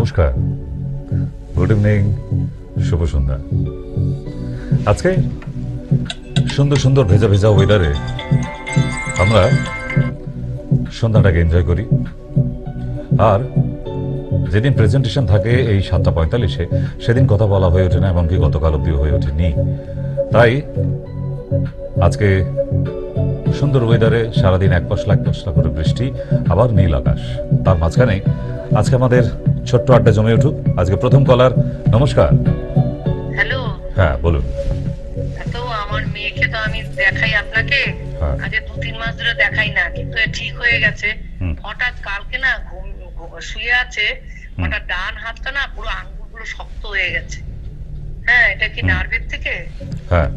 নমস্কার, good evening, শুভ সন্ধ্যা। আজকে সুন্দর সুন্দর ভেজা ভেজা ওয়েদারে আমরা সন্ধ্যাটাকে এনজয় করি। আর যেদিন প্রেজেন্টেশন থাকে এই 7:45-এ, সেদিন কথা বলা হয়ে ওঠে না, এমনকি গতকাল অব্দিও হয়ে ওঠেনি। তাই আজকে সুন্দর ওয়েদারে সারাদিন এক পশলা করে বৃষ্টি, আবার নীল আকাশ, তার মাঝখানে আজকে আমাদের ছোট্ট আড্ডা জমে উঠুক। আজকে প্রথম কলার, নমস্কার। হ্যালো। হ্যাঁ, বলুন। তো আমার মেয়েকে তো আমি দেখাই আপনাকে, হ্যাঁ। আজ 2-3 মাস ধরে দেখাই না, কিন্তু এ ঠিক হয়ে গেছে। হঠাৎ কালকে না শুয়ে আছে, হঠাৎ ডান হাতটা না পুরো আঙ্গুলগুলো শক্ত হয়ে গেছে। হ্যাঁ, এটা কি নার্ভের থেকে? হ্যাঁ,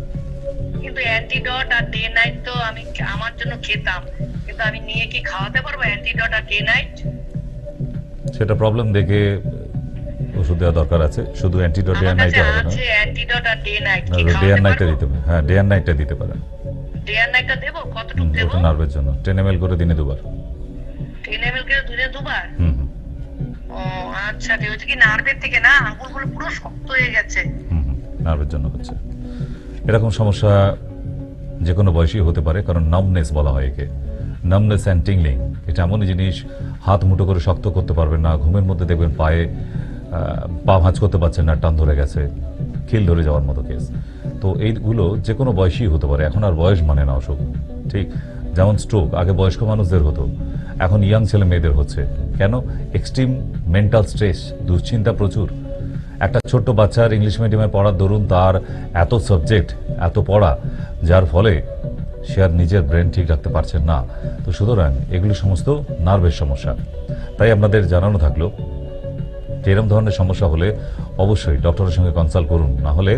কিন্তু অ্যান্টিডট আর ডে নাইট তো আমি আমার জন্য খেতাম, কিন্তু আমি নিয়ে কি খাওয়াতে পারবো অ্যান্টিডট আর ডে নাইট? সেটা প্রবলেম দেখে ওষুধ দেওয়া দরকার আছে। শুধু অ্যান্টিডট ডে আমার অ্যান্ড কাছে নাইটে হবে না, আছে অ্যান্টিডট আর ডে নাইট, কি ডে খাওয়াতে অ্যান্ড নাইটটা পারবো? দিতে পারেন। হ্যাঁ, ডে অ্যান্ড নাইটটা দিতে পারেন। ডে আর নাইটটা দেবো? কতটুকু দেবো? ওটা নার্ভের জন্য 10 ml করে দিনে দুবার। 10 ml করে দিনে দুবার? হুম হুম ও আচ্ছা, ঠিক হচ্ছে কি নার্ভের থেকে না, আঙ্গুলগুলো পুরো শক্ত হয়ে গেছে। হুম হুম, নার্ভের জন্য হচ্ছে। এরকম সমস্যা যে কোনো বয়সী হতে পারে, কারণ নামনেস বলা হয় একে। নামনেস অ্যান্ড টিংলিং, এটা এমনই জিনিস, হাত মুঠো করে শক্ত করতে পারবেন না, ঘুমের মধ্যে দেখবেন পায়ে পা ভাঁজ করতে পারছেন না, টান ধরে গেছে, খিল ধরে যাওয়ার মতো কেস। তো এইগুলো যে কোনো বয়সী হতে পারে, এখন আর বয়স মানে না অসুখ। ঠিক যেমন স্ট্রোক আগে বয়স্ক মানুষদের হতো, এখন ইয়াং ছেলে মেয়েদের হচ্ছে। কেন? এক্সট্রিম মেন্টাল স্ট্রেস, দুশ্চিন্তা প্রচুর। একটা ছোট্ট বাচ্চার ইংলিশ মিডিয়ামে পড়ার দরুন তার এত সাবজেক্ট, এত পড়া, যার ফলে সে আর নিজের ব্রেন ঠিক রাখতে পারছেন না। তো সুতরাং এগুলি সমস্ত নার্ভের সমস্যা। তাই আপনাদের জানানো থাকলো যে এরকম ধরনের সমস্যা হলে অবশ্যই ডক্টরের সঙ্গে কনসাল্ট করুন, না হলে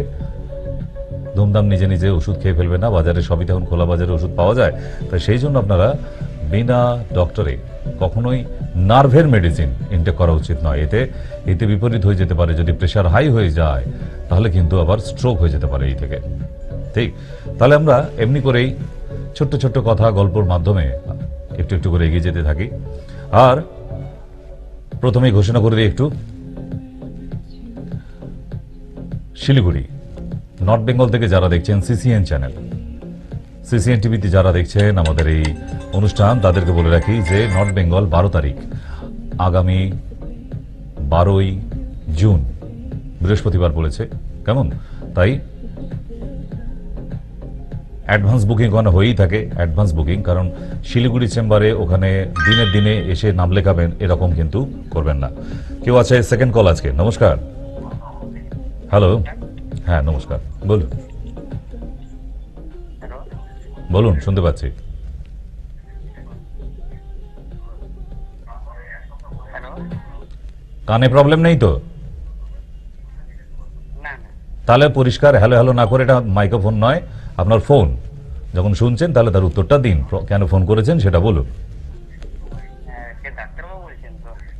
ধুমধাম নিজে নিজে ওষুধ খেয়ে ফেলবে না। বাজারে সবই তখন খোলা বাজারে ওষুধ পাওয়া যায়। তাই সেই জন্য আপনারা বিনা ডক্টরে কখনোই নার্ভের মেডিসিন ইনটেক করা উচিত নয়। এতে বিপরীত হয়ে যেতে পারে। যদি প্রেশার হাই হয়ে যায় তাহলে কিন্তু আবার স্ট্রোক হয়ে যেতে পারে এই থেকে। ঠিক, তাহলে আমরা এমনি করেই ছোট্ট ছোট্ট কথা গল্পর মাধ্যমে একটু একটু করে এগিয়ে যেতে থাকি। আর প্রথমেই ঘোষণা করে দিই একটু, শিলিগুড়ি নর্থ বেঙ্গল থেকে যারা দেখছেন সিসিএন চ্যানেল, সিসিএন টিভিতে যারা দেখছেন আমাদের এই অনুষ্ঠান, তাদেরকে বলে রাখি যে নর্থ বেঙ্গল 12 তারিখ, আগামী 12ই জুন, বৃহস্পতিবার পড়েছে, কেমন? তাই অ্যাডভান্স বুকিং ওখানে হয়েই থাকে, অ্যাডভান্স বুকিং। কারণ শিলিগুড়ি চেম্বারে ওখানে দিনের দিনে এসে নাম লেখাবেন এরকম কিন্তু করবেন না। কেউ আছে সেকেন্ড কল আজকে, নমস্কার। হ্যালো, হ্যাঁ নমস্কার, বলুন বলুন, শুনতে পাচ্ছি। কানে প্রবলেম নেই তো? তাহলে পরিষ্কার হ্যালো হ্যালো না করে, এটা মাইক্রোফোন নয়, আপনার ফোন। যখন শুনছেন তাহলে তার উত্তরটা দিন, কেন ফোন করেছেন সেটা বলুন।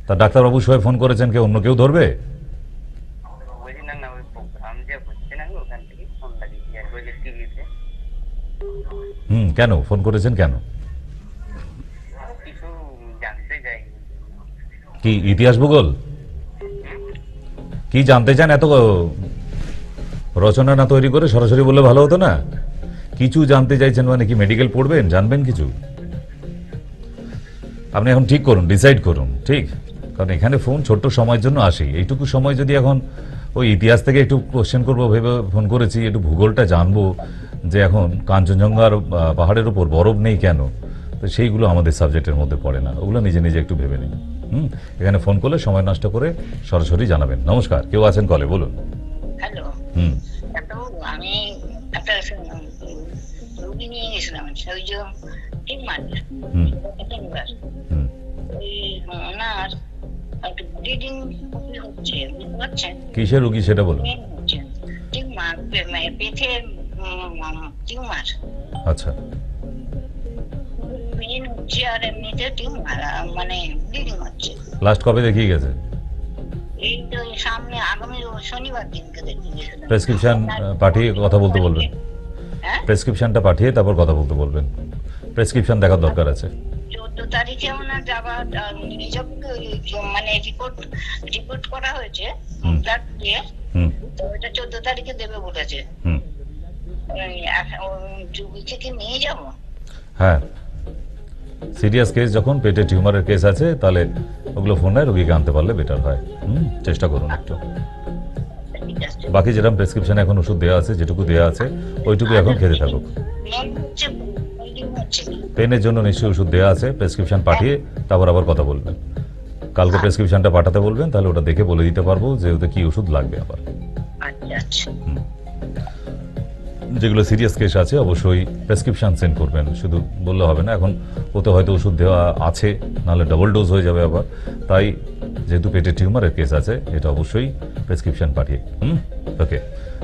তা ডাক্তারবাবু সবাই ফোন করেছেন, কেউ অন্য কেউ ধরবে? কেন ফোন করেছেন, কেন? কি ইতিহাস ভূগোল কি জানতে চান? এত রচনা না তৈরি করে সরাসরি বললে ভালো হতো না? কিছু জানতে চাইছেন মানে কি মেডিকেল পড়বেন, জানবেন কিছু? আপনি এখন ঠিক করুন, ডিসাইড করুন। ঠিক, কারণ এখানে ফোন ছোট্ট সময়ের জন্য আসি। এইটুকু সময় যদি এখন ওই ইতিহাস থেকে একটু কোশ্চেন করবো ভেবে ফোন করেছি, একটু ভূগোলটা জানবো যে এখন কাঞ্চনজঙ্ঘার পাহাড়ের উপর বরফ নেই কেন, তো সেইগুলো আমাদের সাবজেক্টের মধ্যে পড়ে না। ওগুলো নিজে নিজে একটু ভেবে নিন। এখানে ফোন করলে সময় নষ্ট করে সরাসরি জানাবেন। নমস্কার, কেউ আছেন কলে, বলুন। হ্যালো, আমি একটা রুগী নিয়ে গেছিলাম, ওই যে ঠিক মানে ওনার একটা ব্লিডিং হচ্ছে, বুঝতে পারছেন? কিসের রুগী সেটা বলুন। টিউমার, পেটের টিউমার। আচ্ছা, পেন হচ্ছে আর এমনিতে টিউমার, মানে ব্লিডিং হচ্ছে। লাস্ট কবে দেখিয়ে গেছে? এই তো সামনে আগামী শনিবার দিনকে দেখিয়ে। প্রেসক্রিপশন পাঠিয়ে কথা বলতে বলবেন। প্রেসক্রিপশনটা পাঠিয়ে তারপর কথা বলতে বলবেন। প্রেসক্রিপশন দেখার দরকার আছে। 14 তারিখে ওনার যাবার নিজকে মানে রিপোর্ট করা হয়েছে ব্লাড দিয়ে। হুম তো এটা 14 তারিখে দেবে বলেছে। হুম রুগীকে কি নিয়ে যাব? হ্যাঁ, সিরিয়াস কেস যখন পেটে টিউমারের কেস আছে তাহলে ওগুলো ফোনে রোগীকে আনতে পারলে বেটার হয়। চেষ্টা করুন একটু। ঠিক আছে। বাকি যেরকম প্রেসক্রিপশনে এখন ওষুধ দেওয়া আছে, যেটুকু দেওয়া আছে ওইটুকু এখন খেতে থাকুক। মেন হচ্ছে bleeding হচ্ছে। পেনের জন্য নিশ্চয়ই ওষুধ দেওয়া আছে, প্রেসক্রিপশন পাঠিয়ে তারপর আবার কথা বলবেন। কালকে প্রেসক্রিপশনটা পাঠাতে বলবেন, তাহলে ওটা দেখে বলে দিতে পারবো যে ওতে কি ওষুধ লাগবে আবার। আচ্ছা আচ্ছা। যেগুলো সিরিয়াস কেস আছে অবশ্যই প্রেসক্রিপশন সেন্ড করবেন, শুধু বললে হবে না। এখন ওতে হয়তো ওষুধ দেওয়া আছে, নাহলে ডাবল ডোজ হয়ে যাবে আবার। তাই যেহেতু পেটে টিউমারের কেস আছে, এটা অবশ্যই প্রেসক্রিপশন পাঠিয়ে। ওকে,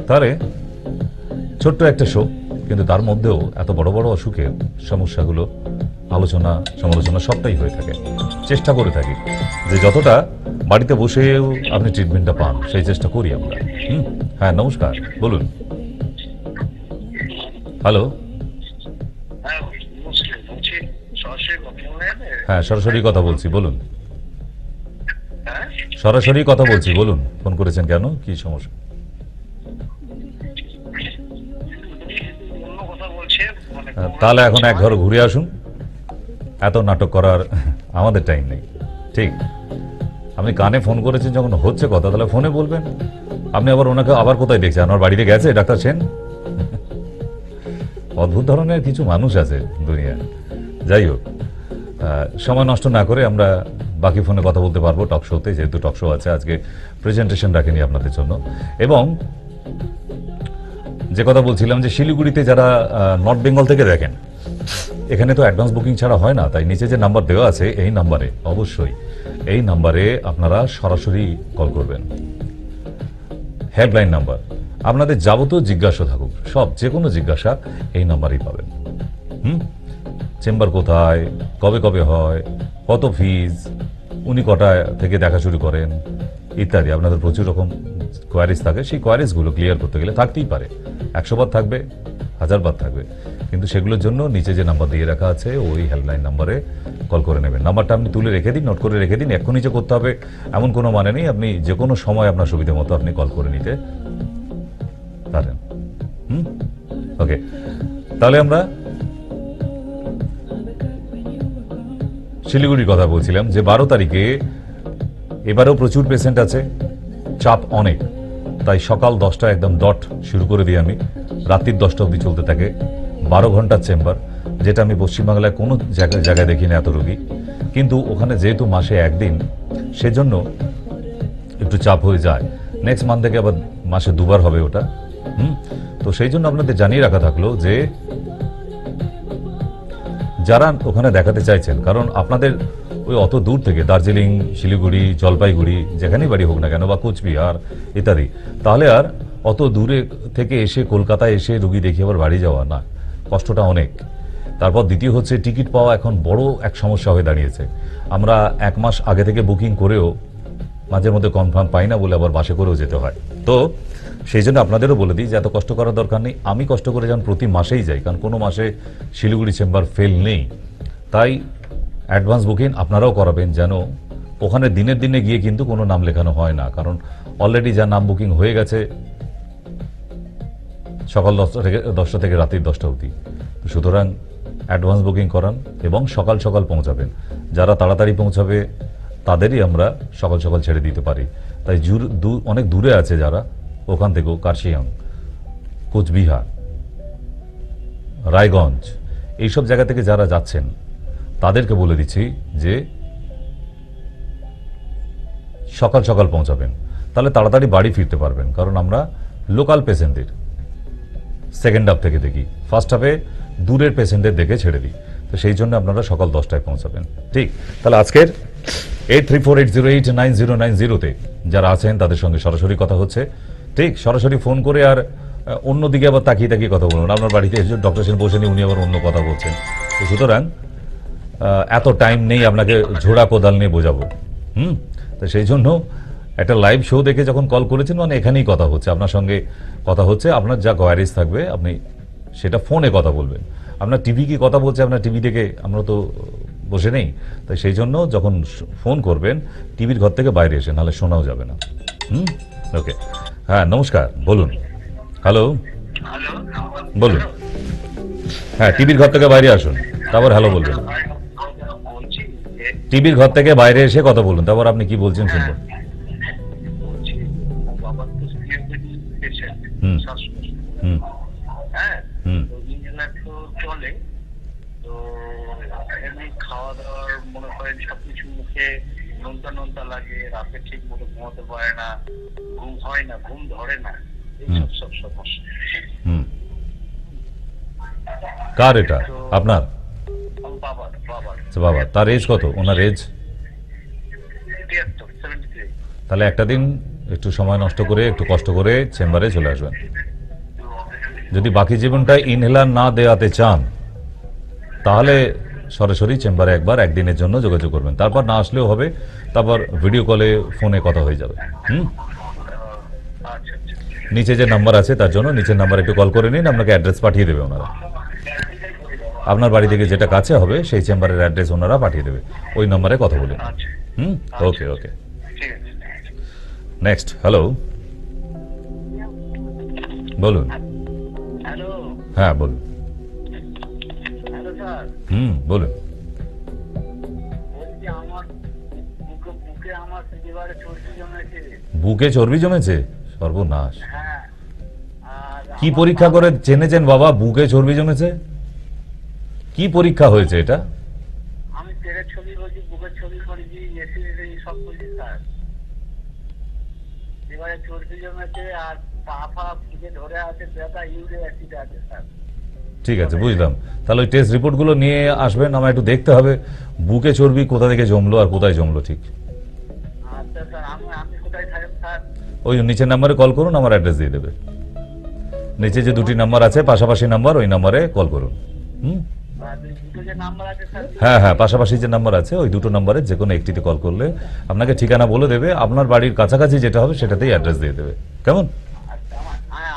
তাহলে ছোট্ট একটা শো, কিন্তু তার মধ্যেও এত বড় বড় অসুখের সমস্যাগুলো আলোচনা সমালোচনা সবটাই হয়ে থাকে। চেষ্টা করে থাকি যে যতটা বাড়িতে বসেও আপনি ট্রিটমেন্টটা পান, সেই চেষ্টা করি আমরা। হ্যাঁ, নমস্কার, বলুন। হ্যালো। হ্যাঁ, সরাসরি কথা বলছি, বলুন। সরাসরি কথা বলছি, বলুন। ফোন করেছেন কেন, কি সমস্যা? তাহলে এখন এক ঘর ঘুরে আসুন, এত নাটক করার আমাদের টাইম নেই। ঠিক, আপনি কানে ফোন করেছেন যখন হচ্ছে কথা, তাহলে ফোনে বলবেন। আপনি আবার ওনাকে আবার কোথায় দেখছেন? আমার বাড়িতে গেছে ডাক্তার সেন? অদ্ভুত ধরনের কিছু মানুষ আছে দুনিয়া। যাই হোক, সময় নষ্ট না করে আমরা বাকি ফোনে কথা বলতে পারবো টক শোতে, যেহেতু টক শো আছে। আজকে প্রেজেন্টেশন রাখেনি আপনাদের জন্য। এবং যে কথা বলছিলাম যে শিলিগুড়িতে যারা নর্থ বেঙ্গল থেকে দেখেন, এখানে তো অ্যাডভান্স বুকিং ছাড়া হয় না। তাই নিচে যে নাম্বার দেওয়া আছে এই নাম্বারে, অবশ্যই এই নাম্বারে আপনারা সরাসরি কল করবেন। হেল্পলাইন নাম্বার, আপনাদের যাবতীয় জিজ্ঞাসা থাকুক, সব যে কোনো জিজ্ঞাসা এই নাম্বারেই পাবেন। চেম্বার কোথায়, কবে কবে হয়, কত ফিজ, উনি কটা থেকে দেখা শুরু করেন, ইত্যাদি। আপনাদের প্রচুর রকম কোয়ারিজ থাকে, সেই কোয়ারিজগুলো ক্লিয়ার করতে গেলে থাকতেই পারে, 100 বার থাকবে, 1000 বার থাকবে, কিন্তু সেগুলোর জন্য নিচে যে নাম্বার দিয়ে রাখা আছে ওই হেল্পলাইন নাম্বারে কল করে নেবেন। নাম্বারটা আপনি তুলে রেখে দিন, নোট করে রেখে দিন। এক্ষুনি যে করতে হবে এমন কোনো মানে নেই, আপনি যে কোনো সময় আপনার সুবিধা মতো আপনি কল করে নিতে পারেন। ওকে, তাহলে আমরা শিলিগুড়ির কথা বলছিলাম যে 12 তারিখে এবারেও প্রচুর পেশেন্ট আছে, চাপ অনেক। তাই সকাল 10টা একদম ডট শুরু করে দিই আমি, রাত্রির 10টা অবধি চলতে থাকে। 12 ঘন্টার চেম্বার, যেটা আমি পশ্চিমবাংলায় কোনো জায়গায় দেখি না এত রোগী। কিন্তু ওখানে যেহেতু মাসে একদিন, সেজন্য একটু চাপ হয়ে যায়। নেক্সট মান্থ থেকে আবার মাসে 2বার হবে ওটা। তো সেই জন্য আপনাদের জানিয়ে রাখা থাকলো যে যারা ওখানে দেখাতে চাইছেন, কারণ আপনাদের ওই অত দূর থেকে দার্জিলিং, শিলিগুড়ি, জলপাইগুড়ি, যেখানেই বাড়ি হোক না কেন, বা কোচবিহার ইত্যাদি, তাহলে আর অত দূরে থেকে এসে কলকাতায় এসে রুগী দেখিয়ে আবার বাড়ি যাওয়া না, কষ্টটা অনেক। তারপর দ্বিতীয় হচ্ছে টিকিট পাওয়া এখন বড় এক সমস্যা হয়ে দাঁড়িয়েছে। আমরা 1 মাস আগে থেকে বুকিং করেও মাঝে মধ্যে কনফার্ম পাই না বলে আবার বাসে করেও যেতে হয়। তো সেই জন্য আপনাদেরও বলে দিই যে এত কষ্ট করার দরকার নেই। আমি কষ্ট করে যেমন প্রতি মাসেই যাই, কারণ কোনো মাসে শিলিগুড়ি চেম্বার ফেল নেই। তাই অ্যাডভান্স বুকিং আপনারাও করাবেন, যেন ওখানে দিনের দিনে গিয়ে কিন্তু কোনো নাম লেখানো হয় না। কারণ অলরেডি যা নাম বুকিং হয়ে গেছে সকাল 10টা থেকে রাত্রি 10টা অবধি। সুতরাং অ্যাডভান্স বুকিং করান এবং সকাল সকাল পৌঁছাবেন। যারা তাড়াতাড়ি পৌঁছাবে তাদেরই আমরা সকাল সকাল ছেড়ে দিতে পারি। তাই অনেক দূরে আছে যারা, ওখান থেকেও কার্শিয়াং, কোচবিহার, রায়গঞ্জ, এইসব জায়গা থেকে যারা যাচ্ছেন তাদেরকে বলে দিচ্ছি যে সকাল সকাল পৌঁছাবেন, তাহলে তাড়াতাড়ি বাড়ি ফিরতে পারবেন। কারণ আমরা লোকাল পেশেন্টদের সেকেন্ড হাফ থেকে দেখি, ফার্স্ট হাফে দূরের পেশেন্টদের দেখে ছেড়ে দিই। তো সেই জন্য আপনারা সকাল 10টায় পৌঁছাবেন। ঠিক, তাহলে আজকের 8348089090-তে যারা আছেন তাদের সঙ্গে সরাসরি কথা হচ্ছে। ঠিক, সরাসরি ফোন করে আর অন্যদিকে আবার তাকিয়ে তাকিয়ে কথা বলুন। আপনার বাড়িতে এসে ডক্টর সেন বসে নিয়ে উনি আবার অন্য কথা বলছেন। তো সুতরাং এত টাইম নেই আপনাকে ঝোড়া কোদাল নিয়ে বোঝাবো। তো সেই জন্য একটা লাইভ শো দেখে যখন কল করেছেন, মানে এখানেই কথা হচ্ছে, আপনার সঙ্গে কথা হচ্ছে। আপনার যা কোয়ারিজ থাকবে আপনি সেটা ফোনে কথা বলবেন। আপনার টিভি কি কথা বলছে, আপনার টিভি দেখে আমরা তো বসে নেই, তাই সেই জন্য যখন ফোন করবেন টিভির ঘর থেকে বাইরে এসে, নাহলে শোনাও যাবে না। ওকে, হ্যাঁ নমস্কার, বলুন। হ্যালো, হ্যালো, বলুন। হ্যাঁ, টিভির ঘর থেকে বাইরে আসুন, তারপর হ্যালো বলবেন। বলছি যে টিভির ঘর থেকে বাইরে এসে কথা বলুন, তারপর আপনি কি বলছেন শুনবো। বলছি বাবার তো সিরিয়াস পেশেন্ট, হুম। শ্বাসকষ্ট, হুম হ্যাঁ, হুম তো ইনহেলার তো চলে, তো এমনি খাওয়া দাওয়ার মনে করেন সবকিছু মুখে নোনতা নোনতা লাগে, রাতে ঠিক মতো ঘুমাতে পারে না, ঘুম হয় না, ঘুম ধরে না, এইসব সব সমস্যা। হুম কার এটা? আপনার? আমার বাবার বাবার আচ্ছা, বাবা, তার এজ কত? ওনার এজ? 73 তাহলে একটা দিন একটু সময় নষ্ট করে একটু কষ্ট করে চেম্বারে চলে আসবেন। যদি বাকি জীবনটা ইনহেলার না দেওয়াতে চান তাহলে সরাসরি চেম্বারে একবার একদিনের জন্য যোগাযোগ করবেন, তারপর না আসলেও হবে, তারপর ভিডিও কলে ফোনে কথা হয়ে যাবে। আচ্ছা আচ্ছা, নিচে যে নাম্বার আছে তার জন্য নিচের নাম্বার একটু কল করে নিন, আপনাকে অ্যাড্রেস পাঠিয়ে দেবে ওনারা। আপনার বাড়ি থেকে যেটা কাছে হবে সেই চেম্বারের অ্যাড্রেস ওনারা পাঠিয়ে দেবে, ওই নাম্বারে কথা বলুন। আচ্ছা, ওকে ওকে। ঠিক আছে। নেক্সট, হ্যালো, বলুন। হ্যালো, হ্যাঁ বলুন। হ্যালো স্যার, বলুন। বলছি আমার বুকে আমার এবারে চর্বি জমেছে। বুকে চর্বি জমেছে? সর্বনাশ। হ্যাঁ, আর কি পরীক্ষা করে জেনেছেন বাবা বুকে চর্বি জমেছে? কি পরীক্ষা হয়েছে এটা? আমি পেটের ছবি বলছি, বুকের ছবি করেছি, সব করছি স্যার। এবারে চর্বি জমেছে আর পা ফা ফুটে ধরে আছে, ব্যথা, ইউরিক অ্যাসিড আছে স্যার। ঠিক আছে, বুঝলাম। তাহলে ওই টেস্ট রিপোর্টগুলো নিয়ে আসবেন, আমার একটু দেখতে হবে বুকে চর্বি কোথা থেকে জমলো আর কোথায় জমলো। ঠিক, আচ্ছা স্যার, আমি কোথায় থাকেন স্যার? ওই নিচের নাম্বারে কল করুন, আমার অ্যাড্রেস দিয়ে দেবে। নিচে যে দুটি নাম্বার আছে পাশাপাশি নাম্বার, ওই নাম্বারে কল করুন। আর দুটো যে নাম্বার আছে স্যার, হ্যাঁ হ্যাঁ, পাশাপাশি যে নাম্বার আছে ওই দুটো নাম্বারে যে কোনো একটিতে কল করলে আপনাকে ঠিকানা বলে দেবে, আপনার বাড়ির কাছাকাছি যেটা হবে সেটাতেই অ্যাড্রেস দিয়ে দেবে। কেমন? আচ্ছা,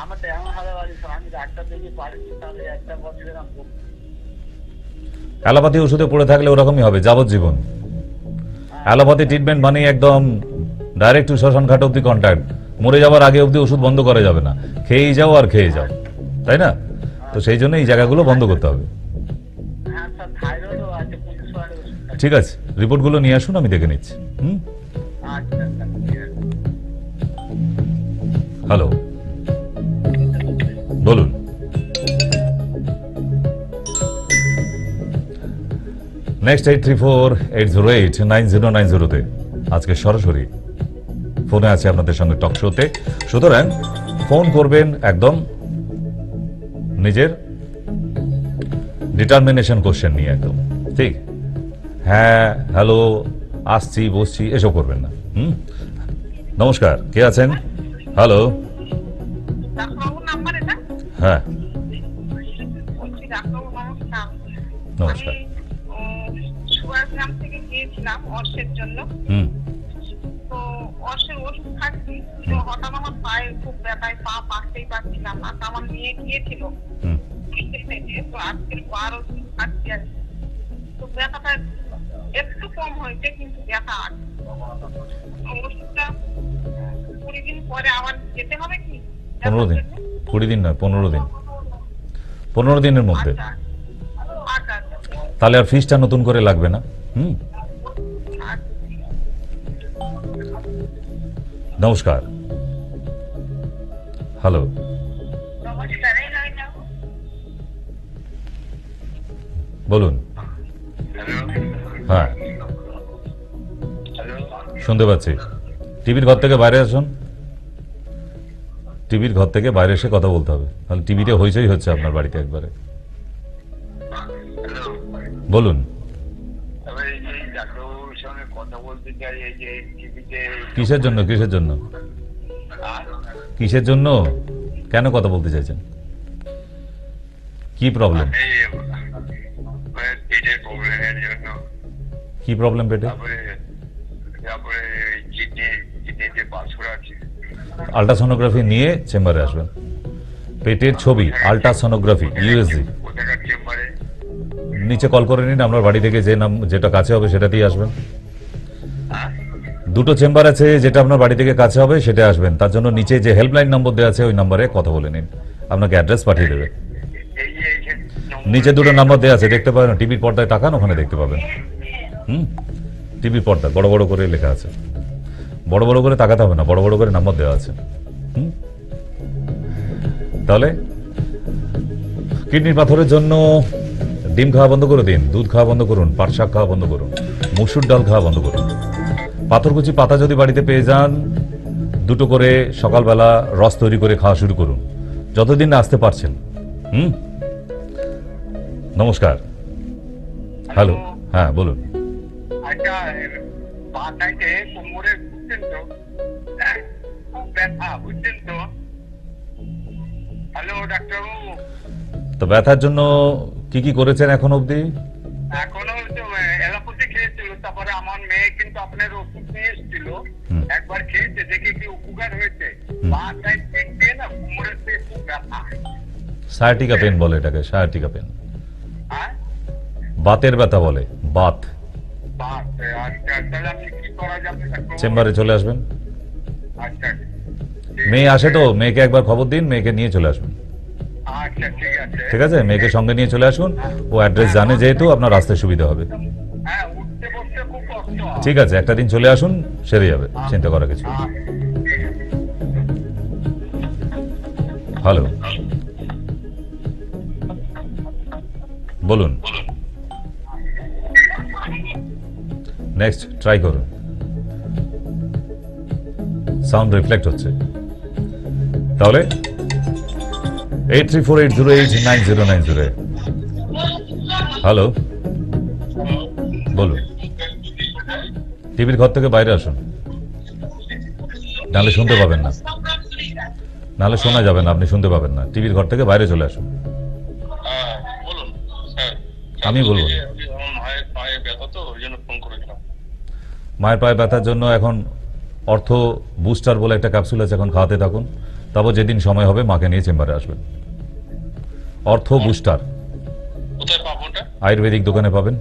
আমার তো এমন ভালো বাড়ি স্যার, আমি ডাক্তার দেখে পারছি, তাহলে একটা বছরের আমি অ্যালোপ্যাথি ওষুধে পড়ে থাকলে ওরকমই হবে যাবজ্জীবন। অ্যালোপ্যাথি ট্রিটমেন্ট মানে একদম ডাইরেক্ট টু শ্মশান ঘাট অব্দি কন্ট্যাক্ট, মরে যাওয়ার আগে অব্দি ওষুধ বন্ধ করা যাবে না, খেয়েই যাও আর খেয়ে যাও, তাই না? তো সেই জন্য এই জায়গাগুলো বন্ধ করতে হবে। হ্যাঁ স্যার, থাইরয়েডও আছে, 25 ওষুধ আছে। ঠিক আছে, রিপোর্টগুলো নিয়ে আসুন, আমি দেখে নিচ্ছি। আচ্ছা স্যার, ঠিক আছে। হ্যালো, বলুন। নেক্সট 8348089090 আজকে সরাসরি ফোনে আছে আপনাদের সঙ্গে টক শোতে। সুতরাং ফোন করবেন একদম নিজের ডিটারমিনেশন কোশ্চেন নিয়ে, একদম ঠিক। হ্যাঁ, হ্যালো, আসছি, বসছি, এসব করবেন না। নমস্কার, কে আছেন? হ্যালো, ডাক্তারবাবুর নাম্বার এটা? হ্যাঁ বলছি ডাক্তারবাবু নমস্কার। নমস্কার। আমি সুভাষগ্রাম থেকে গিয়েছিলাম অর্শের জন্য। তো অর্শের ওষুধ খাচ্ছি, তো হঠাৎ আমার পায়ে খুব ব্যথায়, পা পাকতেই পারছিলাম না। তো আমার নিয়ে গিয়েছিল, তো আজকের 12 দিন খাচ্ছি আর কি। তো ব্যথাটা একটু কম হয়েছে, কিন্তু ব্যথা আছে। ওষুধটা 20 দিন পরে আবার যেতে হবে কি? 15 দিন? 20 দিন নয়, 15 দিন। 15 দিনের মধ্যে। আচ্ছা আচ্ছা আচ্ছা। তাহলে আর ফিসটা নতুন করে লাগবে না। নমস্কার, হ্যালো, নমস্কার, বলুন। হ্যাঁ, শুনতে পাচ্ছি। টিভির ঘর থেকে বাইরে আসুন, টিভির ঘর থেকে বাইরে এসে কথা বলতে হবে, তাহলে টিভিতে হইচই হচ্ছে আপনার বাড়িতে একবারে। বলুন। কথা বলতে চাই, এই যে টিভিতে কিসের জন্য? কিসের জন্য? কিসের জন্য? কেন কথা বলতে চাইছেন? কি প্রবলেম? পেটের প্রবলেমের জন্য। কি প্রবলেম পেটে? তারপরে কিডনিতে পাথর আছে। আল্ট্রাসোনোগ্রাফি নিয়ে চেম্বারে আসবেন। পেটের ছবি, আল্ট্রাসোনোগ্রাফি, ইউএসজি। কোথাকার চেম্বারে? নিচে কল করে নিন, আপনার বাড়ি থেকে যেটা কাছে হবে সেটা দিয়ে আসবেন। দুটো চেম্বার আছে, যেটা আপনার বাড়ি থেকে কাছে হবে সেটা আসবেন। তার জন্য নিচে যে হেল্পলাইন নম্বর দেওয়া আছে ওই নম্বরে কথা বলে নিন, আপনাকে অ্যাড্রেস পাঠিয়ে দেবে। নিচে দুটো নাম্বার দেওয়া আছে, দেখতে পাবেন, টিভির পর্দায় তাকান, ওখানে দেখতে পাবেন। টিভির পর্দা বড় বড় করে লেখা আছে, বড় বড় করে তাকাতে হবে না, বড় বড় করে নাম্বার দেওয়া আছে। তাহলে কিডনির পাথরের জন্য ডিম খাওয়া বন্ধ করে দিন, দুধ খাওয়া বন্ধ করুন, পাট শাক খাওয়া বন্ধ করুন, মসুর ডাল খাওয়া বন্ধ করুন। পাথরকুচি পাতা যদি বাড়িতে পেয়ে যান, দুটো করে সকালবেলা রস তৈরি করে খাওয়া শুরু করুন, যতদিন না আসতে পারছেন। নমস্কার। হ্যালো, হ্যাঁ বলুন। আচ্ছা, পা সাইডে কোমরে বুঝছেন তো, খুব ব্যথা, বুঝছেন তো। হ্যালো ডাক্তারবাবু। তো ব্যথার জন্য কি কি করেছেন এখন অবধি? এখনো এলোপ্যাথি খেয়েছিল, তারপরে আমার মেয়ে কিন্তু আপনার ওষুধ নিয়ে এসেছিল, একবার খেয়েছে, দেখে কি উপকার হয়েছে। পা সাইড দিয়ে না কোমরের থেকে খুব ব্যথা। সায়াটিকা পেন বলে এটাকে, সায়াটিকা পেন। হ্যাঁ, বাতের ব্যথা বলে, বাত। বাস। আচ্ছা, তাহলে আপনি কি করা যাবে ডাক্তারবাবু? চেম্বারে চলে আসবেন। আচ্ছা, মেয়ে আসে তো, মেয়েকে একবার খবর দিন, মেয়েকে নিয়ে চলে আসবেন। আচ্ছা, ঠিক আছে। ঠিক আছে, মেয়েকে সঙ্গে নিয়ে চলে আসুন, ও অ্যাড্রেস জানে যেহেতু আপনার আসতে সুবিধা হবে। হ্যাঁ, উঠতে বসতে খুব কষ্ট হয়। ঠিক আছে, একটা দিন চলে আসুন, সেরে যাবে, চিন্তা করার কিছু নেই। হ্যালো, বলুন। নেক্সট ট্রাই করুন। সাউন্ড রিফ্লেক্ট হচ্ছে, তাহলে 8348089090। হ্যালো, বলুন। টিভির ঘর থেকে বাইরে আসুন, নাহলে শুনতে পাবেন না, নাহলে শোনা যাবে না, আপনি শুনতে পাবেন না। টিভির ঘর থেকে বাইরে চলে আসুন। বলুন স্যার। আমি বলবো। আমার মায়ের পায়ে ব্যথা তো, ওই জন্য ফোন করেছিলাম। মায়ের পায়ে ব্যথার জন্য এখন অর্থ বুস্টার বলে একটা ক্যাপসুল আছে, এখন খাওয়াতে থাকুন। তারপর যেদিন সময় হবে মাকে নিয়ে চেম্বারে আসবেন। অর্থ বুস্টার কোথায় পাবো ওটা? আয়ুর্বেদিক দোকানে পাবেন,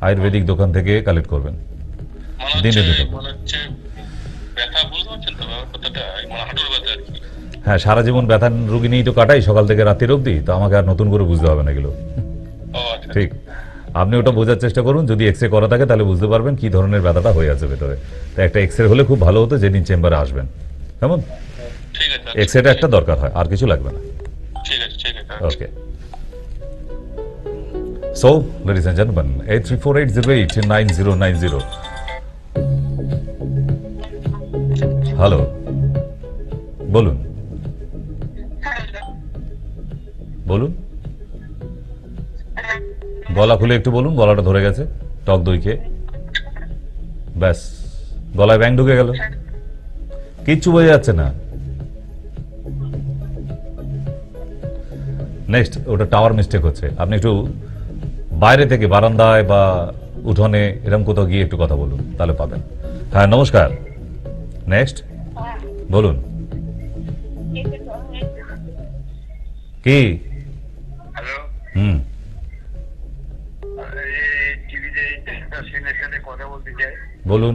আয়ুর্বেদিক দোকান থেকে কালেক্ট করবেন। দিনে দুটো। ব্যথা বুঝতে পারছেন তো কথাটা, মানে হাঁটুর ব্যথা আর কি। হ্যাঁ, সারা জীবন ব্যথা রুগী নিয়েই তো কাটাই, সকাল থেকে রাত্রির অবধি, তো আমাকে আর নতুন করে বুঝতে হবে না এগুলো। ও আচ্ছা, ঠিক, আপনি ওটা বোঝার চেষ্টা করুন। যদি এক্সরে করা থাকে তাহলে বুঝতে পারবেন কি ধরনের ব্যথাটা হয়ে আছে ভেতরে। তো একটা এক্সরে হলে খুব ভালো হতো, যেদিন চেম্বারে আসবেন। কেমন? ঠিক আছে। এক্সরেটা একটা দরকার হয়, আর কিছু লাগবে না। ঠিক আছে, ঠিক আছে। ওকে। So, ladies and gentlemen, 8348089090. Hello, বলুন। বলুন, গলা খুলে একটু বলুন, গলাটা ধরে গেছে টক দই খেয়ে। ব্যাস, গলায় ব্যাং ঢুকে গেল, কিচ্ছু বোঝা যাচ্ছে না। নেক্সট, ওটা টাওয়ার মিস্টেক হচ্ছে। আপনি একটু বাইরে থেকে বারান্দায় বা উঠোনে এরকম কোথাও গিয়ে একটু কথা বলুন, তাহলে পাবেন। হ্যাঁ, নমস্কার। নেক্সট, বলুন। কি? হ্যালো, টিভিতে সিনের সাথে কথা বলতে চাই। বলুন।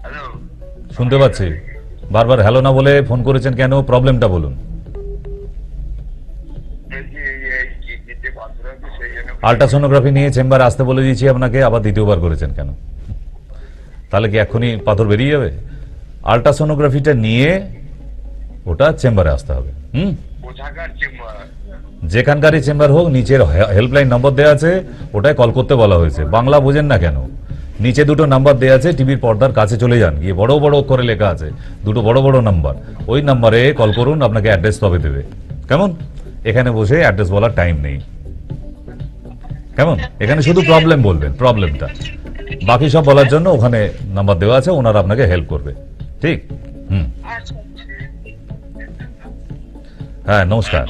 হ্যালো, শুনতে পাচ্ছি, বারবার হ্যালো না বলে ফোন করেছেন কেন? প্রবলেমটা বলুন। আল্ট্রাসোনোগ্রাফি নিয়ে চেম্বারে আসতে বলে দিয়েছি আপনাকে, আবার দ্বিতীয়বার করেছেন কেন? তাহলে কি এখনই পাথর বেরিয়ে যাবে? আল্ট্রাসোনোগ্রাফিটা নিয়ে ওটা চেম্বারে আসতে হবে। যেখানকারই চেম্বার হোক, নিচের হেল্পলাইন নম্বর দেওয়া আছে, ওটায় কল করতে বলা হয়েছে। বাংলা বোঝেন না কেন? নিচে দুটো নাম্বার দেওয়া আছে, টিভির পর্দার কাছে চলে যান, গিয়ে বড় বড় করে লেখা আছে দুটো বড় বড় নাম্বার, ওই নাম্বারে কল করুন, আপনাকে অ্যাড্রেস তবে দেবে। কেমন? এখানে বসে অ্যাড্রেস বলার টাইম নেই। কেমন? এখানে শুধু প্রবলেম বলবেন, প্রবলেমটা, বাকি সব বলার জন্য ওখানে নাম্বার দেওয়া আছে, ওনারা আপনাকে হেল্প করবে। ঠিক? হ্যাঁ, নমস্কার,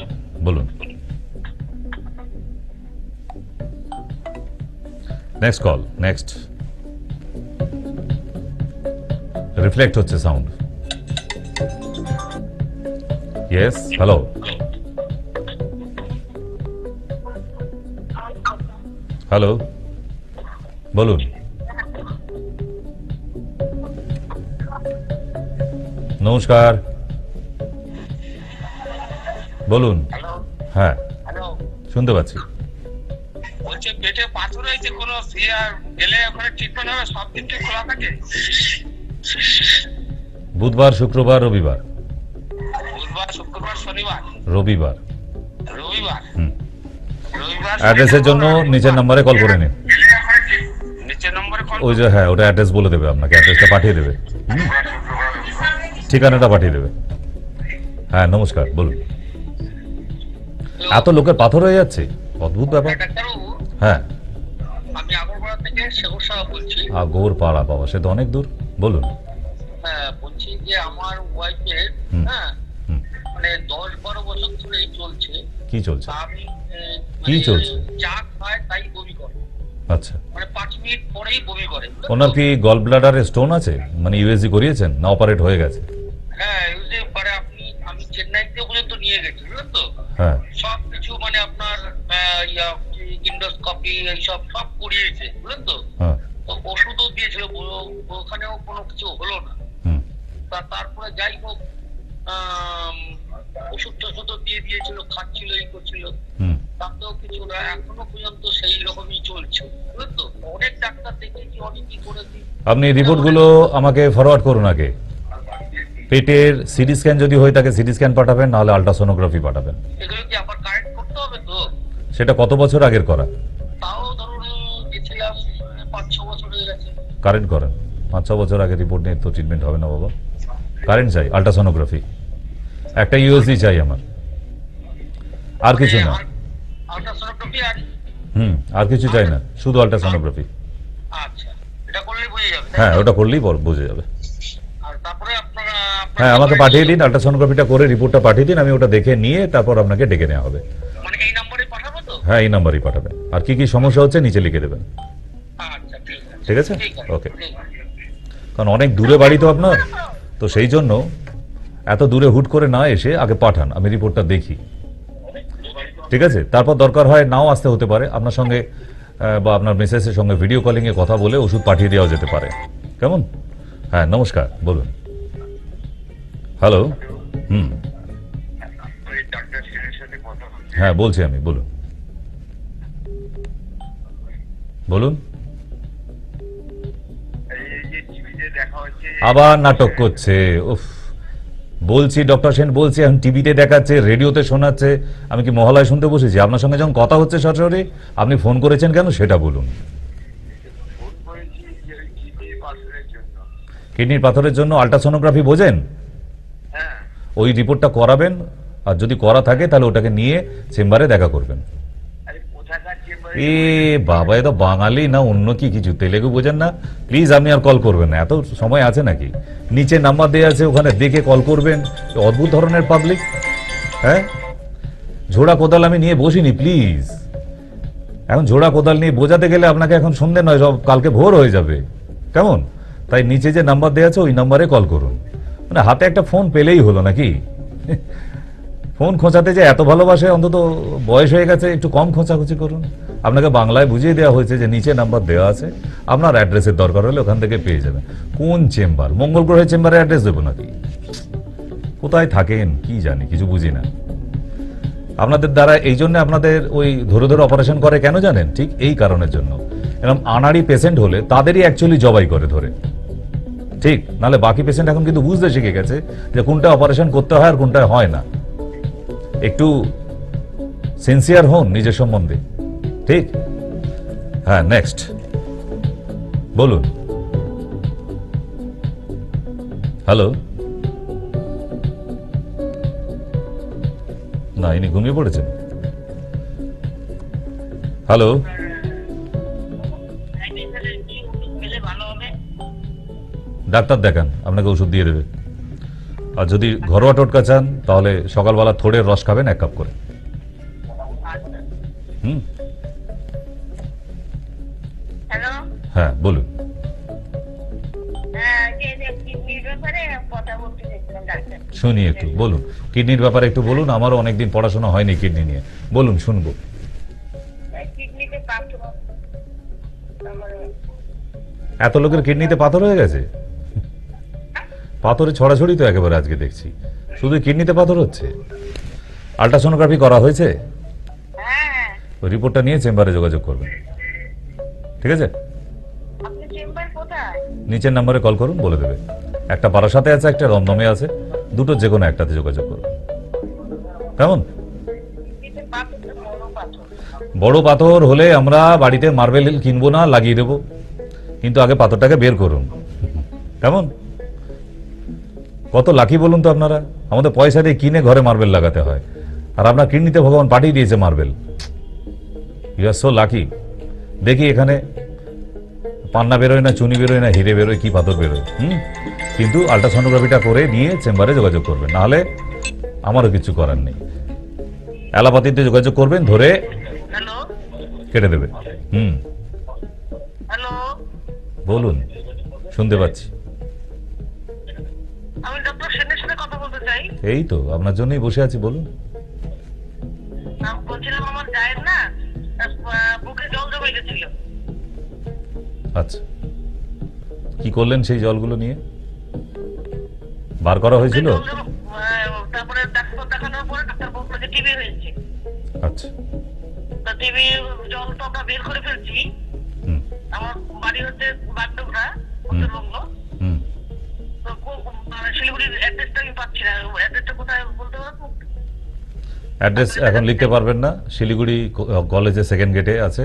বলুন। Next call. নেক্সট, রিফ্লেক্ট হচ্ছে সাউন্ড। Yes, hello. হ্যালো, বলুন। নমস্কার, বলুন। হ্যালো হ্যাঁ, হ্যালো, শুনতে পাচ্ছি। বলছে পেটে পাথর হয়েছে, কোনো সিয়ার গেলে ওখানে ট্রিটমেন্ট হবে? সব দিন কি খোলা থাকে? বুধবার, শুক্রবার, রবিবার। বুধবার, শুক্রবার, শনিবার, রবিবার। রবিবার। হুম। রবিবার অ্যাড্রেসের জন্য নিচের নাম্বারে কল করে নিন। নিচের নম্বরে কল। ওই যে, হ্যাঁ, ওটা অ্যাড্রেস বলে দেবে আপনাকে, অ্যাড্রেসটা পাঠিয়ে দেবে। হুম? ঠিকানাটা পাঠিয়ে দেবে। হ্যাঁ, নমস্কার, বলুন। এত লোকের পাথর হয়ে যাচ্ছে, অদ্ভুত ব্যাপার। ডাক্তারবাবু, হ্যাঁ, আমি আগরপাড়া থেকে শেখর সাহা বলছি। আগর পাড়া, বাবা, সে তো অনেক দূর। বলুন। হ্যাঁ, বলছি যে আমার ওয়াইফের, হুম। হ্যাঁ, হুম। মানে 10-12 বছর ধরেই চলছে। কি চলছে? তা আমি কি চলছে? চা খায় তাই বমি করে, আচ্ছা, মানে 5 মিনিট পরেই বমি করে। ওনার কি গল ব্লাডারে স্টোন আছে? মানে ইউএসজি করিয়েছেন না অপারেট হয়ে গেছে? হ্যাঁ, বুঝতে পারে আপনি, আমি চেন্নাইতে পর্যন্ত নিয়ে গেছি, বুঝলেন তো? হ্যাঁ। সব কিছু মানে আপনার ইন্ডোস্কপি এইসব সব করিয়েছে, বুঝলেন তো? হ্যাঁ। তো ওষুধও দিয়েছিল, ওখানেও কোনো কিছু হলো না। হুম। তারপরে যাই হোক, ওষুধ টষুধও দিয়ে দিয়েছিল, খাচ্ছিল, এই করছিল, হুম। তাতেও কিছু না। এখনো পর্যন্ত সেই রকমই চলছে, বুঝলেন তো? অনেক ডাক্তার দেখেছি, অনেকই করেছি। আপনি রিপোর্টগুলো আমাকে ফরওয়ার্ড করুন আগে। পেটের সিটি স্ক্যান যদি হয়ে থাকে সিটি স্ক্যান পাঠাবেন, নাহলে আল্ট্রাসোনোগ্রাফি পাঠাবেন। এগুলো কি আবার কারেক্ট করতে হবে তো? সেটা কত বছর আগের করা? তাও ধরুন গেছিলাম 5-6 বছর হয়ে গেছে। কারেন্ট করেন। 5-6 বছর আগের রিপোর্ট নিয়ে তো ট্রিটমেন্ট হবে না বাবা। কারেন্ট চাই, আল্ট্রাসোনোগ্রাফি, একটা ইউএসজি চাই আমার, আর কিছু না। আল্ট্রাসোনোগ্রাফি আর? আর কিছু চাই না, শুধু আল্ট্রাসোনোগ্রাফি। আচ্ছা, এটা করলেই বুঝে যাবে, তাই হ্যাঁ, তো? ওটা করলেই বুঝে যাবে। আর তারপরে আপনারা হ্যাঁ, আমাকে পাঠিয়ে দিন, আল্ট্রাসোনোগ্রাফিটা করে রিপোর্টটা পাঠিয়ে দিন, আমি ওটা দেখে নিয়ে তারপর আপনাকে ডেকে নেওয়া হবে। মানে এই নম্বরে পাঠাবো তো? হ্যাঁ, এই নাম্বারই পাঠাবেন। আর কি কি সমস্যা হচ্ছে নিচে লিখে দেবেন। আচ্ছা, ঠিক আছে? ঠিক আছে, ওকে। ঠিক আছে। কারণ অনেক দূরে বাড়ি তো আপনার, তো সেই জন্য এত দূরে হুট করে না এসে আগে পাঠান, আমি রিপোর্টটা দেখি। ঠিক আছে? তারপর দরকার হয় নাও আসতে হতে পারে, আপনার সঙ্গে বা আপনার মেসেজের সঙ্গে ভিডিও কলিংয়ে কথা বলে ওষুধ পাঠিয়ে দেওয়া যেতে পারে। কেমন? হ্যাঁ, নমস্কার, বলুন। হ্যালো। হুম। ওই ডাক্তার ছেলের সাথে কথা বলছি। হ্যাঁ, বলছি আমি, বলুন। বলুন। এই যে টিভিতে দেখা হচ্ছে, আবার নাটক করছে। উফ, বলছি ডক্টর সেন, বলছি, এখন টিভিতে দেখাচ্ছে, রেডিওতে শোনাচ্ছে। আমি কি মহলায় শুনতে বসেছি? আপনার সঙ্গে যখন কথা হচ্ছে সরাসরি, আপনি ফোন করেছেন কেন সেটা বলুন। ফোন করেছি যে ওই কিডনি পাথরের জন্য। কিডনির পাথরের জন্য আল্ট্রাসোনোগ্রাফি বোঝেন? হ্যাঁ। ওই রিপোর্টটা করাবেন, আর যদি করা থাকে তাহলে ওটাকে নিয়ে চেম্বারে দেখা করবেন। আরে কোথাকার চেম্বারে? এ বাবা, এ তো বাঙালি না অন্য কি কিছু, তেলেগু বোঝেন না? প্লিজ আপনি আর কল করবেন না, এত সময় আছে নাকি? নিচে নাম্বার দেওয়া আছে, ওখানে দেখে কল করবেন। অদ্ভুত ধরনের পাবলিক। হ্যাঁ, ঝোড়া কোদাল আমি নিয়ে বসিনি, প্লিজ। এখন ঝোড়া কোদাল নিয়ে বোঝাতে গেলে আপনাকে এখন সন্ধ্যে নয়, সব কালকে ভোর হয়ে যাবে। কেমন? তাই নিচে যে নাম্বার দেওয়া আছে ওই নাম্বারে কল করুন। মানে হাতে একটা ফোন পেলেই হলো নাকি? ফোন খোঁচাতে যে এত ভালোবাসে, অন্তত বয়স হয়ে গেছে, একটু কম খোঁচাখুচি করুন। আপনাকে বাংলায় বুঝিয়ে দেওয়া হয়েছে যে নিচে নাম্বার দেওয়া আছে, আপনার অ্যাড্রেসের দরকার হলে ওখান থেকে পেয়ে যাবেন। কোন চেম্বার? মঙ্গল গ্রহের চেম্বারে অ্যাড্রেস দেবো নাকি? কোথায় থাকেন কি জানি, কিছু বুঝি না। আপনাদের দ্বারা এই জন্য আপনাদের ওই ধরে ধরে অপারেশন করে কেন জানেন? ঠিক এই কারণের জন্য। এরকম আনাড়ি পেশেন্ট হলে তাদেরই অ্যাকচুয়ালি জবাই করে ধরে। ঠিক, নাহলে বাকি পেশেন্ট এখন কিন্তু বুঝতে শিখে গেছে যে কোনটা অপারেশন করতে হয় আর কোনটা হয় না। একটু সিনসিয়ার হন নিজের সম্বন্ধে। ঠিক? হ্যাঁ, নেক্সট বলুন। হ্যালো। না, ইনি ঘুমিয়ে পড়েছেন। হ্যালো। ডাক্তার দেখান, আপনাকে ওষুধ দিয়ে দেবে। আর যদি ঘরোয়া টোটকা চান তাহলে সকালবেলা থোড়ের রস খাবেন 1 কাপ করে। হুম। হ্যালো। হ্যাঁ, বলুন। হ্যাঁ, কিডনির ব্যাপারে কথা বলতে চাইছিলাম ডাক্তার। শুনি একটু, বলুন। কিডনির ব্যাপারে একটু বলুন, আমারও অনেকদিন পড়াশোনা হয়নি কিডনি নিয়ে। বলুন, শুনবো। কিডনিতে পাথর এত লোকের কিডনিতে পাথর হয়ে গেছে? পাথরে ছড়াছড়ি তো একেবারে আজকে দেখছি, শুধু কিডনিতে পাথর হচ্ছে। আল্ট্রাসোনোগ্রাফি করা হয়েছে? হ্যাঁ, ওই রিপোর্টটা নিয়ে চেম্বারে যোগাযোগ করবেন, ঠিক আছে? আপনি চেম্বার কোথায়? নিচের নম্বরে কল করুন, বলে দেবে। একটা বারাসাতে আছে, একটা দমদমে আছে, দুটো যে কোনো একটাতে যোগাযোগ করুন। কেমন? কিডনিতে পাথর তো বড় পাথর। বড় পাথর হলে আমরা বাড়িতে মার্বেল কিনবো না, লাগিয়ে দেবো, কিন্তু আগে পাথরটাকে বের করুন। কেমন? কত লাকি বলুন তো আপনারা, আমাদের পয়সা দিয়ে কিনে ঘরে মার্বেল লাগাতে হয়, আর আপনার কিডনিতে ভগবান পাঠিয়ে দিয়েছে marble. You are so lucky. দেখি এখানে পান্না বেরোয় না, চুনি বেরোয় না, হিরে বেরোয়, কি পাথর বেরোয়। কিন্তু আল্ট্রাসোনোগ্রাফিটা করে নিয়ে চেম্বারে যোগাযোগ করবেন, নাহলে আমারও কিছু করার নেই। অ্যালোপ্যাথিতে যোগাযোগ করবেন, ধরে হ্যালো কেটে দেবে। হ্যালো, বলুন, শুনতে পাচ্ছি। আমি ডক্টর সেনের সাথে কথা বলতে চাই। এই তো আপনার জন্যই বসে আছি, বলুন। বলছিলাম আমার জায়ের না বুকে জল জমে গেছিল। আচ্ছা, কি করলেন সেই জলগুলো নিয়ে? বার করা হয়েছিল? তারপরে ডাক্তার দেখানোর পরে ডাক্তার বললো যে টিবি হয়েছে। আচ্ছা, তা টিবি জল তো আমরা বের করে ফেলছি। হুম আমার বাড়ি হচ্ছে বাগডোগরা, উত্তরবঙ্গ। হুম তো শিলিগুড়ির অ্যাড্রেসটা আমি পাচ্ছি না, অ্যাড্রেসটা কোথায় বলতে পারবো? অ্যাড্রেস এখন লিখতে পারবেন না, শিলিগুড়ি কলেজে সেকেন্ড গেটে আছে।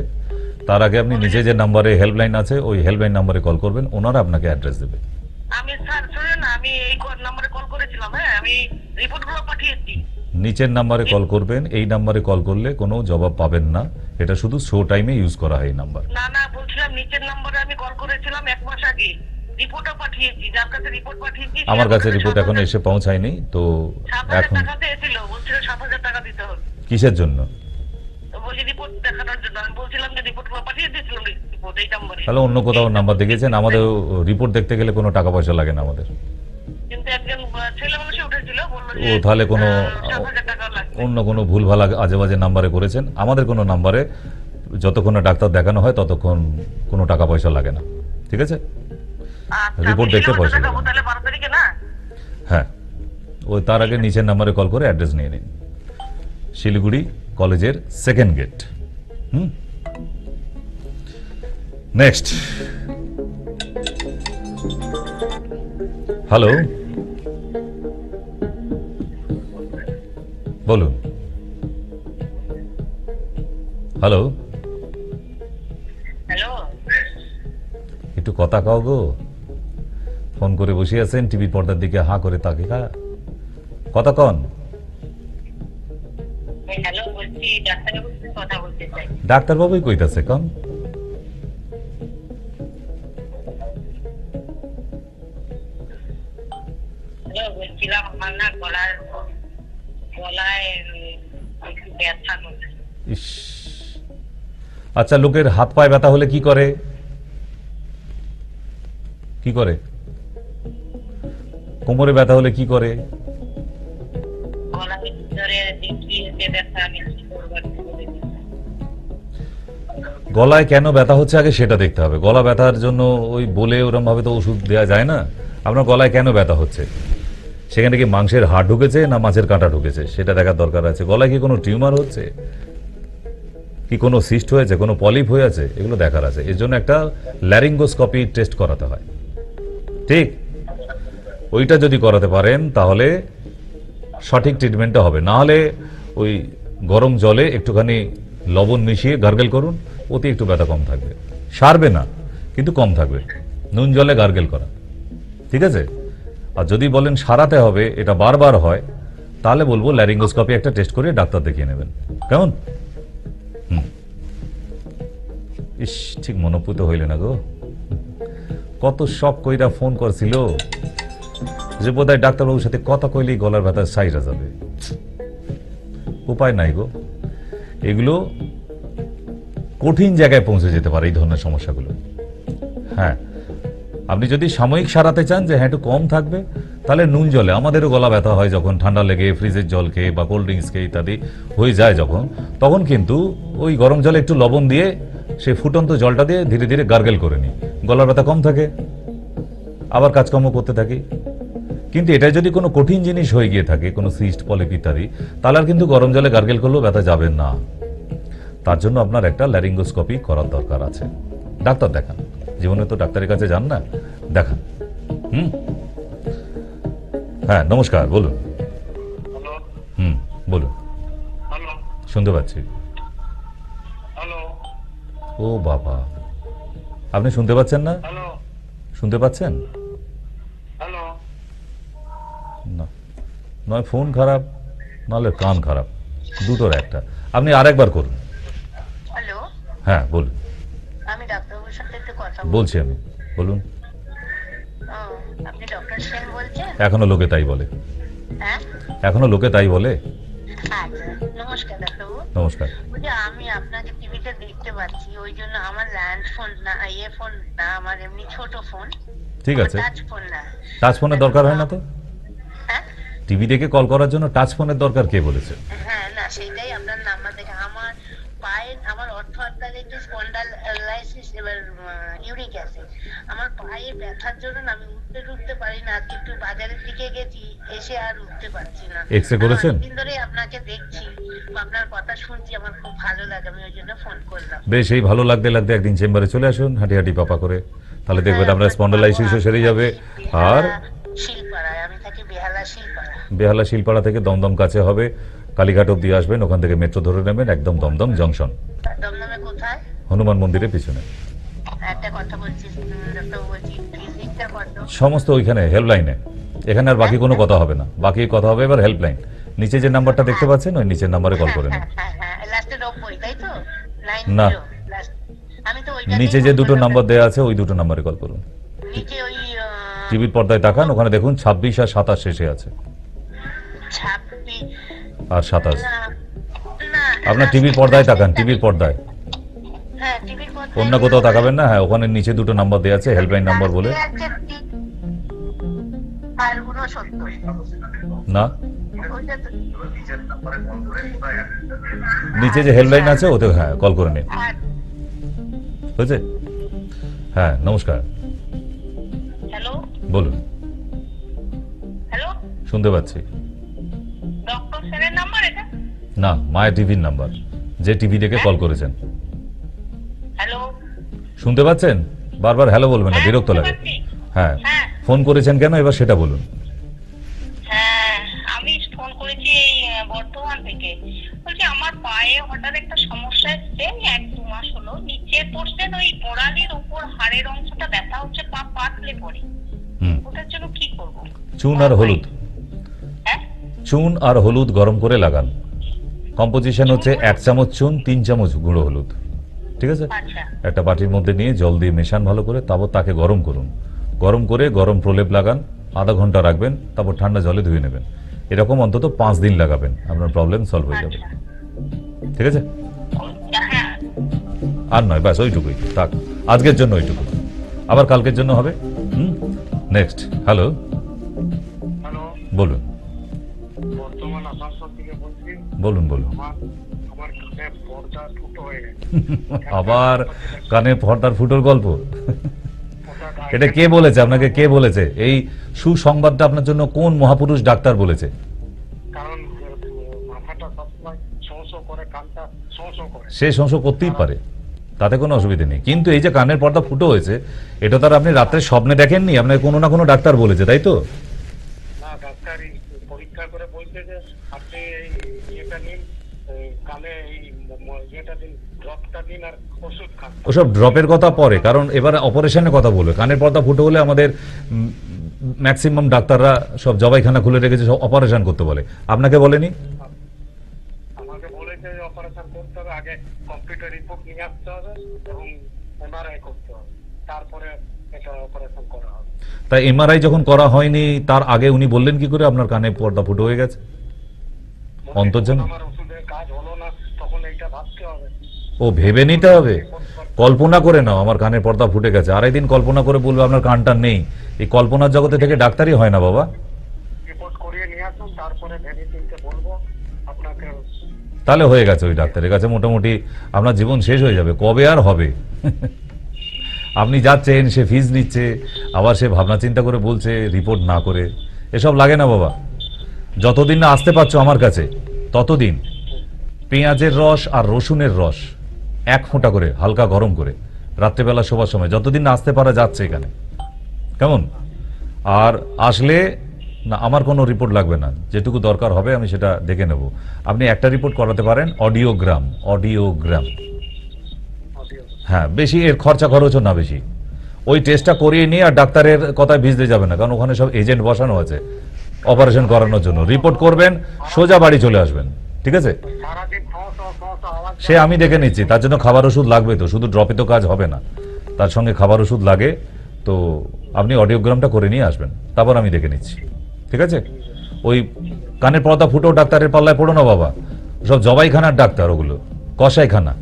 তার আগে আপনি নিচে যে নাম্বারে হেল্পলাইন আছে, ওই হেল্পলাইন নাম্বারে কল করবেন, ওনারা আপনাকে অ্যাড্রেস দেবে। আমি স্যার শুনেন না, আমি এই নাম্বারে কল করেছিলাম। হ্যাঁ, আমি রিপোর্টগুলো পাঠিয়েছি। নিচের নাম্বারে কল করবেন, এই নাম্বারে কল করলে কোনো জবাব পাবেন না, এটা শুধু শো টাইমে ইউজ করা হয় এই নাম্বার। না না, বলছিলাম নিচের নাম্বারে আমি কল করেছিলাম 1 মাস আগে, রিপোর্টও পাঠিয়েছি। যার কাছে রিপোর্ট পাঠিয়েছি আমার কাছে রিপোর্ট এখন এসে পৌঁছায়নি তো। 7,000 এখন টাকাতে এসেছিল, বলছিল 7,000 টাকা দিতে হবে। কিসের জন্য? তো বলছি রিপোর্ট দেখানোর জন্য। আমি বলছিলাম যে রিপোর্টগুলো পাঠিয়ে দিয়েছিলাম, রিপোর্ট এই নাম্বারে। তাহলে অন্য কোথাও নাম্বার দেখেছেন? আমাদের রিপোর্ট দেখতে গেলে কোনো টাকা পয়সা লাগে না আমাদের। কিন্তু একজন ছেলে মানুষে উঠেছিল, বললো ও যে তাহলে কোনো 7,000 টাকা লাগবে। অন্য কোনো ভুলভাল আজে বাজে নাম্বারে করেছেন। আমাদের কোনো নাম্বারে যতক্ষণ না ডাক্তার দেখানো হয় ততক্ষণ কোনো টাকা পয়সা লাগে না, ঠিক আছে? আচ্ছা, রিপোর্ট দেখতে আমি পয়সা দেখাবো লাগে। তাহলে 12 তারিখে না? হ্যাঁ, ওই তার আগে নিচের নাম্বারে কল করে অ্যাড্রেস নিয়ে নিন, শিলিগুড়ি কলেজের সেকেন্ড গেট। নেক্সট। হ্যালো, বলুন। হ্যালো, হ্যালো, একটু কথা কও গো। ফোন করে বসে আছেন, টিভির পর্দার দিকে হাঁ করে তাকে, কথা কন। হ্যালো, বলছি ডাক্তারবাবুর সাথে কথা বলতে চাই। ডাক্তারবাবুই কইতাছে, কন। হ্যালো, বলছিলাম আমার না গলায় একটু ব্যথা করছে। ইস, আচ্ছা, লোকের হাত পায়ে ব্যথা হলে কি করে? কি করে? কোমরে ব্যথা হলে কি করে? গলার ভিতরে দিতে ব্যথা, আমি কি করবো? গলায় কেন ব্যথা হচ্ছে আগে সেটা দেখতে হবে। গলা ব্যথার জন্য ওই বলে ওরম ভাবে তো ওষুধ দেওয়া যায় না। আপনার গলায় কেন ব্যথা হচ্ছে, সেখানে কি মাংসের হাড় ঢুকেছে না মাছের কাঁটা ঢুকেছে সেটা দেখার দরকার আছে। গলায় কি কোনো টিউমার হচ্ছে, কি কোনো সিস্ট হয়েছে, কোনো পলিপ হয়ে আছে, এগুলো দেখার আছে। এর জন্য একটা ল্যারিঙ্গোস্কোপি টেস্ট করাতে হয়, ঠিক? ওইটা যদি করাতে পারেন তাহলে সঠিক ট্রিটমেন্টটা হবে। না হলে ওই গরম জলে একটুখানি লবণ মিশিয়ে গার্গেল করুন, ওতে একটু ব্যথা কম থাকবে। সারবে না, কিন্তু কম থাকবে। নুন জলে গার্গেল করা, ঠিক আছে? আর যদি বলেন সারাতে হবে, এটা বারবার হয়, তাহলে বলবো ল্যারিঙ্গোস্কোপি একটা টেস্ট করে ডাক্তার দেখিয়ে নেবেন, কেমন? ইস, ঠিক মনোপুত হইলে না গো। কত শখ কইরা ফোন করছিল যে বোধহয় ডাক্তারবাবুর সাথে কথা কইলেই গলার ব্যথা সাইরা যাবে। উপায় নাই গো, এগুলো কঠিন জায়গায় পৌঁছে যেতে পারে এই ধরনের সমস্যাগুলো। হ্যাঁ, আপনি যদি সাময়িক সারাতে চান যে হ্যাঁ একটু কম থাকবে, তাহলে নুন জলে, আমাদেরও গলা ব্যথা হয় যখন ঠান্ডা লেগে ফ্রিজের জল খেয়ে বা কোল্ড ড্রিঙ্কস খেয়ে ইত্যাদি হয়ে যায় যখন, তখন কিন্তু ওই গরম জলে একটু লবণ দিয়ে সেই ফুটন্ত জলটা দিয়ে ধীরে ধীরে গার্গেল করে নিই। গলার ব্যথা কম থাকে, আবার কাজকর্ম করতে থাকি। কিন্তু এটা যদি কোনো কঠিন জিনিস হয়ে গিয়ে থাকে, কোনো সিস্ট, পলিপ ইত্যাদি, তাহলে আর কিন্তু গরম জলে গার্গেল করলেও ব্যথা যাবে না। তার জন্য আপনার একটা ল্যারিঙ্গোস্কোপি করার দরকার আছে। ডাক্তার দেখান, জীবনে তো ডাক্তারের কাছে যান না, দেখান। হ্যাঁ, নমস্কার, বলুন। হ্যালো বলুন, হ্যালো শুনতে পাচ্ছি। হ্যালো ও বাবা, আপনি শুনতে পাচ্ছেন না? হ্যালো শুনতে পাচ্ছেন হ্যালো না? নয় ফোন খারাপ, নাহলে কান খারাপ, দুটোর একটা। আপনি আরেকবার করুন। হ্যালো, হ্যাঁ, বলুন। আমি ডাক্তারবাবুর সাথে একটু কথা বলছি আমি, বলুন। আপনি ডক্টর সেন বলছেন? এখনো লোকে তাই বলে, হ্যাঁ, এখনো লোকে তাই বলে। আচ্ছা, নমস্কার ডাক্তারবাবু। নমস্কার। বলছি আমি আপনাকে টিভিতে দেখতে পাচ্ছি, ওই জন্য আমার ল্যান্ড ফোন না, ইয়ে ফোন না, আমার এমনি ছোট ফোন, ঠিক আছে, টাচ ফোন না। টাচ ফোনের দরকার হয় না তো। হ্যাঁ টিভি দেখে কল করার জন্য টাচ ফোনের দরকার কে বলেছে? হ্যাঁ, না সেটাই আপনার নাম্বার দেখে আমার পায়ের, আমার অর্থোআর্থারাইটিস, স্পন্ডালাইসিস, এবার ইউরিক অ্যাসিড, আমার পায়ে ব্যথার জন্য না আমি উঠতে পারি না। আজকে একটু বাজারের দিকে গেছি, এসে আর উঠতে পারছি না। এক্সরে করেছেন? দিন ধরে আপনাকে দেখছি, আপনার কথা শুনছি, আমার খুব ভালো লাগে, আমি ওই জন্য ফোন করলাম। বেশ, এই ভালো লাগতে লাগতে একদিন চেম্বারে চলে আসুন, হাঁটি হাঁটি পাপা করে, তাহলে দেখবেন আপনার স্পন্ডালাইসিসও সেরে যাবে। আর শিলপাড়ায়, আমি থাকি বেহালা শিলপাড়া। বেহালা শিলপাড়া থেকে দমদম কাছে হবে, কালীঘাট অব্দি আসবেন, ওখান থেকে মেট্রো ধরে নেবেন, একদম দমদম জংশন, দমদমে কোথায়? হনুমান মন্দিরের পিছনে। একটা কথা বলছি ডাক্তারবাবু, বলছি ফিজিকটা কত? সমস্ত ওইখানে হেল্পলাইনে। এখানে আর বাকি কোনো কথা হবে না, বাকি কথা হবে এবার হেল্পলাইন। নিচে যে নাম্বারটা দেখতে পাচ্ছেন, ওই নিচের নাম্বারে কল করে নেন। লাস্টে 90, তাই তো? না। 90 লাস্ট। আমি তো ওইটা নিচে যে দুটো নাম্বার দেওয়া আছে, ওই দুটো নাম্বারে কল করুন। নিচে ওই টিভির পর্দায় তাকান, ওখানে দেখুন 26 আর 27 শেষে আছে, 26 আর 27। না, না, আপনার টিভির পর্দায় তাকান, টিভির পর্দায়, হ্যাঁ টিভির পর্দায় অন্য কোথাও তাকাবেন না। হ্যাঁ, ওখানে নিচে দুটো নাম্বার দেওয়া আছে, হেল্পলাইন নাম্বার বলে। আর 69 না, ওইটা তো, নিচে যে হেল্পলাইন আছে ওতে হ্যাঁ কল করে নিন, আর বুঝছে? হ্যাঁ, নমস্কার, হ্যালো বলুন। হ্যালো, শুনতে পাচ্ছি। ডক্টর সেনের নাম্বার এটা? না, মায়ের টিভির নাম্বার, যে টিভি দেখে কল করেছেন। হ্যালো, শুনতে পাচ্ছেন? বারবার হ্যালো বলবেন না, বিরক্ত লাগে। হ্যাঁ, ফোন করেছেন কেন এবার সেটা বলুন। হ্যাঁ আমি ফোন করেছি এই বর্ধমান থেকে। বলছি আমার পায়ে হঠাৎ একটা সমস্যা এসছে, 1-2 মাস হলো। নিচে পড়ছেন ওই গোড়ালির উপর হাড়ের অংশটা ব্যথা হচ্ছে, পা পাতলে পড়ে। ওটার জন্য কি করব? চুন আর হলুদ, হ্যাঁ, চুন আর হলুদ গরম করে লাগান। কম্পোজিশন হচ্ছে 1 চামচ চুন, 3 চামচ গুঁড়ো হলুদ, ঠিক আছে? আচ্ছা একটা বাটির মধ্যে নিয়ে জল দিয়ে মেশান ভালো করে, তারপর তাকে গরম করুন। গরম করে গরম প্রলেপ লাগান, আধা ঘন্টা রাখবেন, তারপর ঠান্ডা জলে ধুয়ে নেবেন। এরকম অন্তত 5 দিন লাগাবেন, আপনার প্রবলেম সলভ হয়ে যাবে, ঠিক আছে? হ্যাঁ, আর নয়, ব্যাস ওইটুকুই থাক আজকের জন্য, ওইটুকু। আবার কালকের জন্য হবে। নেক্সট। হ্যালো, হ্যালো, বলুন। বর্তমান আসানসোল থেকে বলছি। বলুন বলুন। আমার কানে পর্দা ফুটো হয়ে গেছে। আবার কানে পর্দার ফুটোর গল্প? ওটা এটা কে বলেছে আপনাকে? কে বলেছে এই সুসংবাদটা আপনার জন্য? কোন মহাপুরুষ ডাক্তার বলেছে? কারণ মাথাটা সবসময় শো করে, কানটা শো করে। সে সংশয় করতেই পারে, তাতে কোনো অসুবিধা নেই। কিন্তু এই যে কানের পর্দা ফুটো হয়েছে, এটা তার আপনি রাত্রে স্বপ্নে দেখেননি, আপনার কোনো না কোনো ডাক্তার বলেছে, তাই তো? না, ডাক্তার পরীক্ষা করে বলছে যে আপনি এই ইয়েটা নিন, কানে এই ইয়েটা দিন, ড্রপটা দিন, আর ওষুধ খান। ওসব ড্রপের কথা পরে, কারণ এবার অপারেশনের কথা বলবে। কানের পর্দা ফুটো হলে আমাদের ম্যাক্সিমাম ডাক্তাররা সব জবাইখানা খুলে রেখেছে, সব অপারেশন করতে বলে। আপনাকে বলেনি? আমাকে বলেছে যে অপারেশন করতে হবে, আগে কম্পিউটার রিপোর্ট নিয়ে আসতে হবে এবং এমআরআই করতে হবে, তারপরে এটা অপারেশন করা হবে। তাই এমআরআই যখন করা হয়নি, তার আগে উনি বললেন কি করে আপনার কানে পর্দা ফুটো হয়ে গেছে? অন্তর্জামী? আমার ওষুধের কাজ হলো না, তখন এইটা ভাবতে হবে। ও ভেবে নিতে হবে, কল্পনা করে নাও আমার কানের পর্দা ফুটে গেছে, আরেকদিন কল্পনা করে বলবে আপনার কানটা নেই। এই কল্পনার জগতে থেকে ডাক্তারই হয় না বাবা। রিপোর্ট করিয়ে নিয়ে আসুন, তারপরে ভেবে চিন্তে বলবো আপনাকে। তাহলে হয়ে গেছে, ওই ডাক্তারের কাছে মোটামুটি আপনার জীবন শেষ হয়ে যাবে। কবে আর হবে? আপনি যাচ্ছেন, সে ফিজ নিচ্ছে, আবার সে ভাবনা চিন্তা করে বলছে রিপোর্ট না করে। এসব লাগে না বাবা। যতদিন না আসতে পারছো আমার কাছে ততদিন পেঁয়াজের রস আর রসুনের রস 1 ফোঁটা করে হালকা গরম করে রাত্রেবেলা শোবার সময়, যতদিন না আসতে পারা যাচ্ছে এখানে, কেমন? আর আসলে না আমার কোনো রিপোর্ট লাগবে না, যেটুকু দরকার হবে আমি সেটা দেখে নেব। আপনি একটা রিপোর্ট করাতে পারেন, অডিওগ্রাম। হ্যাঁ, বেশি এর খরচও না বেশি। ওই টেস্টটা করিয়ে নিয়ে আর ডাক্তারের কথায় ভিজতে যাবে না, কারণ ওখানে সব এজেন্ট বসানো আছে অপারেশন করানোর জন্য। রিপোর্ট করবেন, সোজা বাড়ি চলে আসবেন, ঠিক আছে? সারাদিন সমস্যা আওয়াজ। সে আমি দেখে নিচ্ছি, তার জন্য খাবার ওষুধ লাগবে তো, শুধু ড্রপে তো কাজ হবে না, তার সঙ্গে খাবার ওষুধ লাগে। তো আপনি অডিওগ্রামটা করে নিয়ে আসবেন, তারপর আমি দেখে নিচ্ছি, ঠিক আছে? ওই কানের পর্দা ফুটো ডাক্তারের পাল্লায় পড়ো না বাবা, সব জবাইখানার ডাক্তার ওগুলো, কসাইখানা,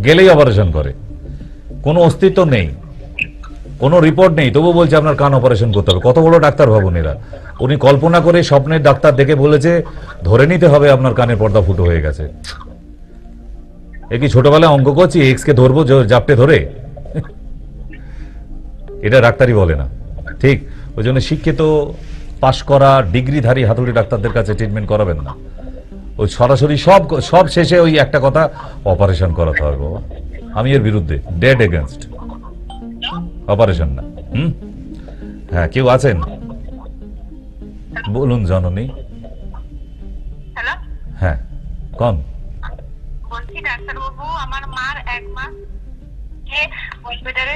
গেলেই অপারেশন করে, কোনো অস্তিত্ব নেই, কোনো রিপোর্ট নেই, তবু বলছে আপনার কান অপারেশন করতে হবে। কত বড় ডাক্তার ভাবুন এরা। উনি কল্পনা করে স্বপ্নের ডাক্তার দেখে বলেছে ধরে নিতে হবে আপনার কানের পর্দা ফুটো হয়ে গেছে। এ কি ছোটবেলায় অঙ্ক করছি, এক্স কে ধরবো জাপটে ধরে? এটা ডাক্তারি বলে না, ঠিক? ওই জন্য শিক্ষিত পাশ করা ডিগ্রিধারী হাতুড়ি ডাক্তারদের কাছে ট্রিটমেন্ট করাবেন না। ওই সরাসরি সব শেষে ওই একটা কথা, অপারেশন করাতে হবে বাবা। আমি এর বিরুদ্ধে, ডেড এগেনস্ট অপারেশন না। হ্যাঁ, কেউ আছেন? বলুন জননী। হ্যালো, হ্যাঁ, কোন? বলছি ডাক্তারবাবু, আমার মার 1 মাস যে হসপিটালে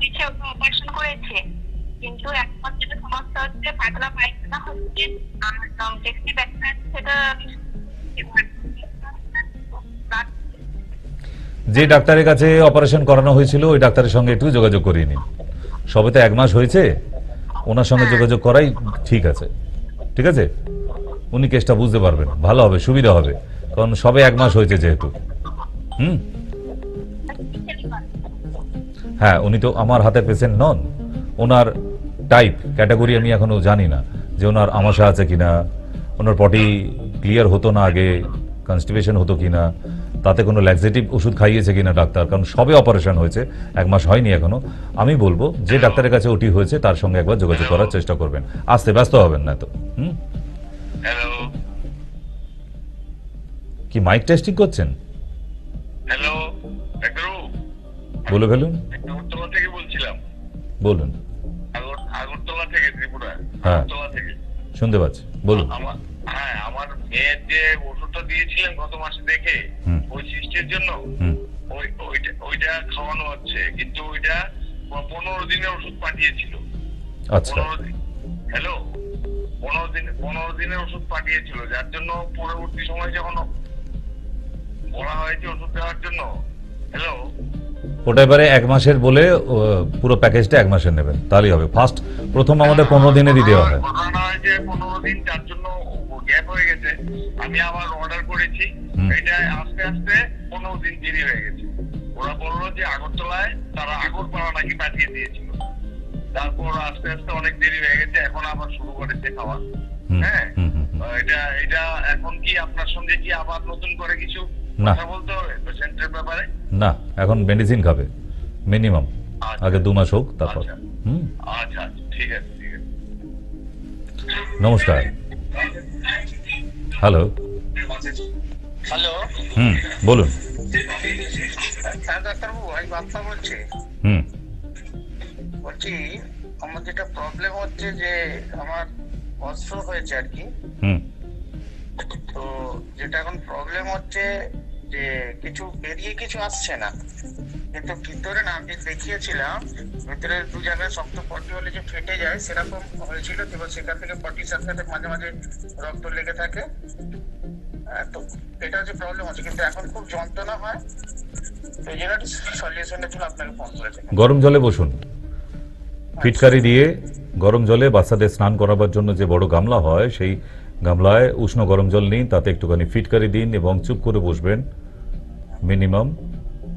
দিচ্ছে, অপারেশন করেছে, কিন্তু 1 মাস যেটা সমস্যা হচ্ছে, পাতলা পায়খানা হচ্ছে আর দেখছি ব্যথা, সেটা যে ডাক্তারের কাছে অপারেশন করানো হয়েছিল ওই ডাক্তারের সঙ্গে একটু যোগাযোগ করিয়ে নিন। সবে তো 1 মাস হয়েছে, ওনার সঙ্গে যোগাযোগ করাই ঠিক আছে, ঠিক আছে? উনি কেসটা বুঝতে পারবেন, ভালো হবে, সুবিধা হবে, কারণ সবে 1 মাস হয়েছে যেহেতু। হ্যাঁ, উনি তো আমার হাতের পেশেন্ট নন। ওনার টাইপ ক্যাটাগরি আমি এখনো জানি না, যে ওনার আমাশা আছে কিনা, ওনার পটি ক্লিয়ার হতো না আগে, কনস্টিপেশন হতো কিনা, তাতে কোনো ল্যাক্সেটিভ ওষুধ খাইয়েছে কিনা ডাক্তার, কারণ সবে অপারেশন হয়েছে, 1 মাস হয়নি এখনো। আমি বলবো যে ডাক্তারের কাছে ওটি হয়েছে তার সঙ্গে একবার যোগাযোগ করার চেষ্টা করবেন, আসতে ব্যস্ত হবেন না তো। হ্যালো কি মাইক টেস্টিং করছেন? হ্যালো ডাক্তারবাবু, বলে ফেলুন। আগরতলা থেকে বলছিলাম। বলুন। আগরতলা থেকে, ত্রিপুরা। হ্যাঁ। আগরতলা থেকে শুনতে পাচ্ছি, বলুন। আমার মেয়ের যে ওষুধটা দিয়েছিলেন গত মাসে দেখে, ওই সিস্টের জন্য ওইটা খাওয়ানো হচ্ছে, কিন্তু ওইটা 15 দিনের ওষুধ পাঠিয়েছিল। আচ্ছা। হ্যালো, 15 দিনের ওষুধ পাঠিয়েছিল, যার জন্য পরবর্তী সময় যখন বলা হয়েছে ওষুধ দেওয়ার জন্য। হ্যালো, ওটা এবারে 1 মাসের বলে পুরো প্যাকেজটা 1 মাসের নেবেন, তাহলেই হবে। প্রথম আমাদের 15 দিনেরই দেওয়া হয়। ঘটনা হয়েছে 15 দিন, তার জন্য গ্যাপ হয়ে গেছে। আমি আবার অর্ডার করেছি, এটা আস্তে আস্তে 15 দিন দেরি হয়ে গেছে। ওরা বললো যে আগরতলায় তারা আগরপাড়া নাকি পাঠিয়ে দিয়েছিল, তারপর আস্তে আস্তে অনেক দেরি হয়ে গেছে, এখন আবার শুরু করেছে খাওয়া। হ্যাঁ, এটা এখন কি আপনার সঙ্গে কি আবার নতুন করে কিছু কথা বলতে হবে পেশেন্টের ব্যাপারে? না, এখন মেডিসিন খাবে মিনিমাম, আগে 2 মাস হোক তারপর। আচ্ছা, ঠিক আছে, ঠিক আছে। নমস্কার। হ্যালো। হ্যালো, বলুন। হ্যাঁ ডাক্তারবাবু, আমি বাপ্পা বলছি। বলছি আমার যেটা প্রবলেম হচ্ছে, যে আমার অস্ত্র হয়েছে আর কি। তো যেটা এখন প্রবলেম হচ্ছে যে কিছু বেরিয়ে কিছু আসছে না, কিন্তু ভিতরে না, আমি দেখিয়েছিলাম ভিতরে 2 জায়গায় শক্ত পটি হলে যে ফেটে যায় সেরকম হয়েছিল, এবার সেখান থেকে পটির সাথে সাথে মাঝে মাঝে রক্ত লেগে থাকে। তো এটা হচ্ছে প্রবলেম হচ্ছে, কিন্তু এখন খুব যন্ত্রণা হয়, তো এই জন্য সলিউশনের জন্য আপনাকে ফোন করেছি। গরম জলে বসুন, ফিটকারি দিয়ে গরম জলে বাচ্চাদের স্নান করাবার জন্য যে বড় গামলা হয়, সেই গামলায় উষ্ণ গরম জল নিন, তাতে একটুখানি ফিটকারি দিন এবং চুপ করে বসবেন মিনিমাম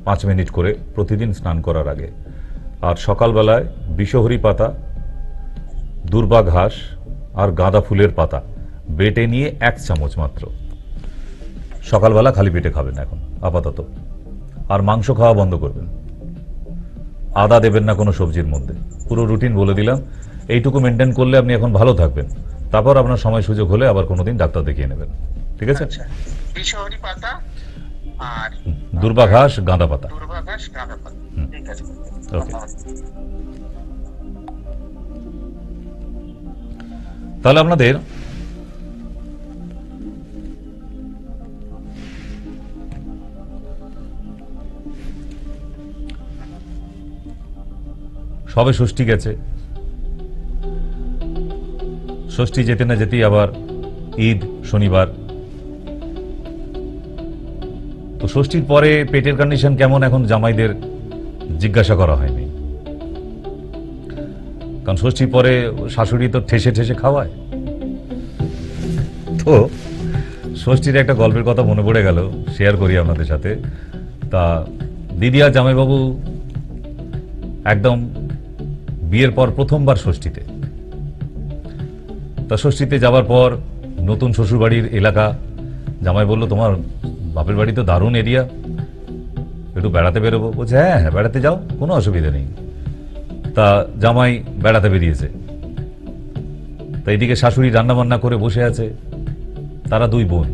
5 মিনিট করে প্রতিদিন স্নান করার আগে। আর সকালবেলায় বিষহরি পাতা, দুর্বা ঘাস আর গাঁদা ফুলের পাতা বেটে নিয়ে 1 চামচ মাত্র সকালবেলা খালি পেটে খাবেন এখন আপাতত। আর মাংস খাওয়া বন্ধ করবেন, আদা দেবেন না কোনো সবজির মধ্যে। পুরো রুটিন বলে দিলাম, এইটুকু মেনটেন করলে আপনি এখন ভালো থাকবেন। তারপর আপনার সময় সুযোগ হলে আবার কোনোদিন ডাক্তার দেখিয়ে নেবেন, ঠিক আছে? আচ্ছা, বিষহরি পাতা আর দুর্বা ঘাস, গাঁদা পাতা। দুর্বা ঘাস, গাঁদা পাতা, ঠিক আছে। ওকে, তাহলে আপনাদের সবে ষষ্ঠী গেছে, ষষ্ঠী যেতে না যেতেই আবার ঈদ শনিবার। তো ষষ্ঠীর পরে পেটের কন্ডিশন কেমন এখন জামাইদের জিজ্ঞাসা করা হয়নি, কারণ ষষ্ঠীর পরে শাশুড়ি তো ঠেসে ঠেসে খাওয়ায়। তো ষষ্ঠীর একটা গল্পের কথা মনে পড়ে গেল, শেয়ার করি আপনাদের সাথে। তা দিদি আর জামাইবাবু একদম বিয়ের পর প্রথমবার ষষ্ঠীতে। তা ষষ্ঠীতে যাবার পর নতুন শ্বশুরবাড়ির এলাকা, জামাই বলল তোমার বাপের বাড়ি তো দারুণ এরিয়া, একটু বেড়াতে বেরোবো। বলছে হ্যাঁ হ্যাঁ বেড়াতে যাও, কোনো অসুবিধা নেই। তা জামাই বেড়াতে বেরিয়েছে, তা এদিকে শাশুড়ি রান্না বান্না করে বসে আছে। তারা দুই বোন,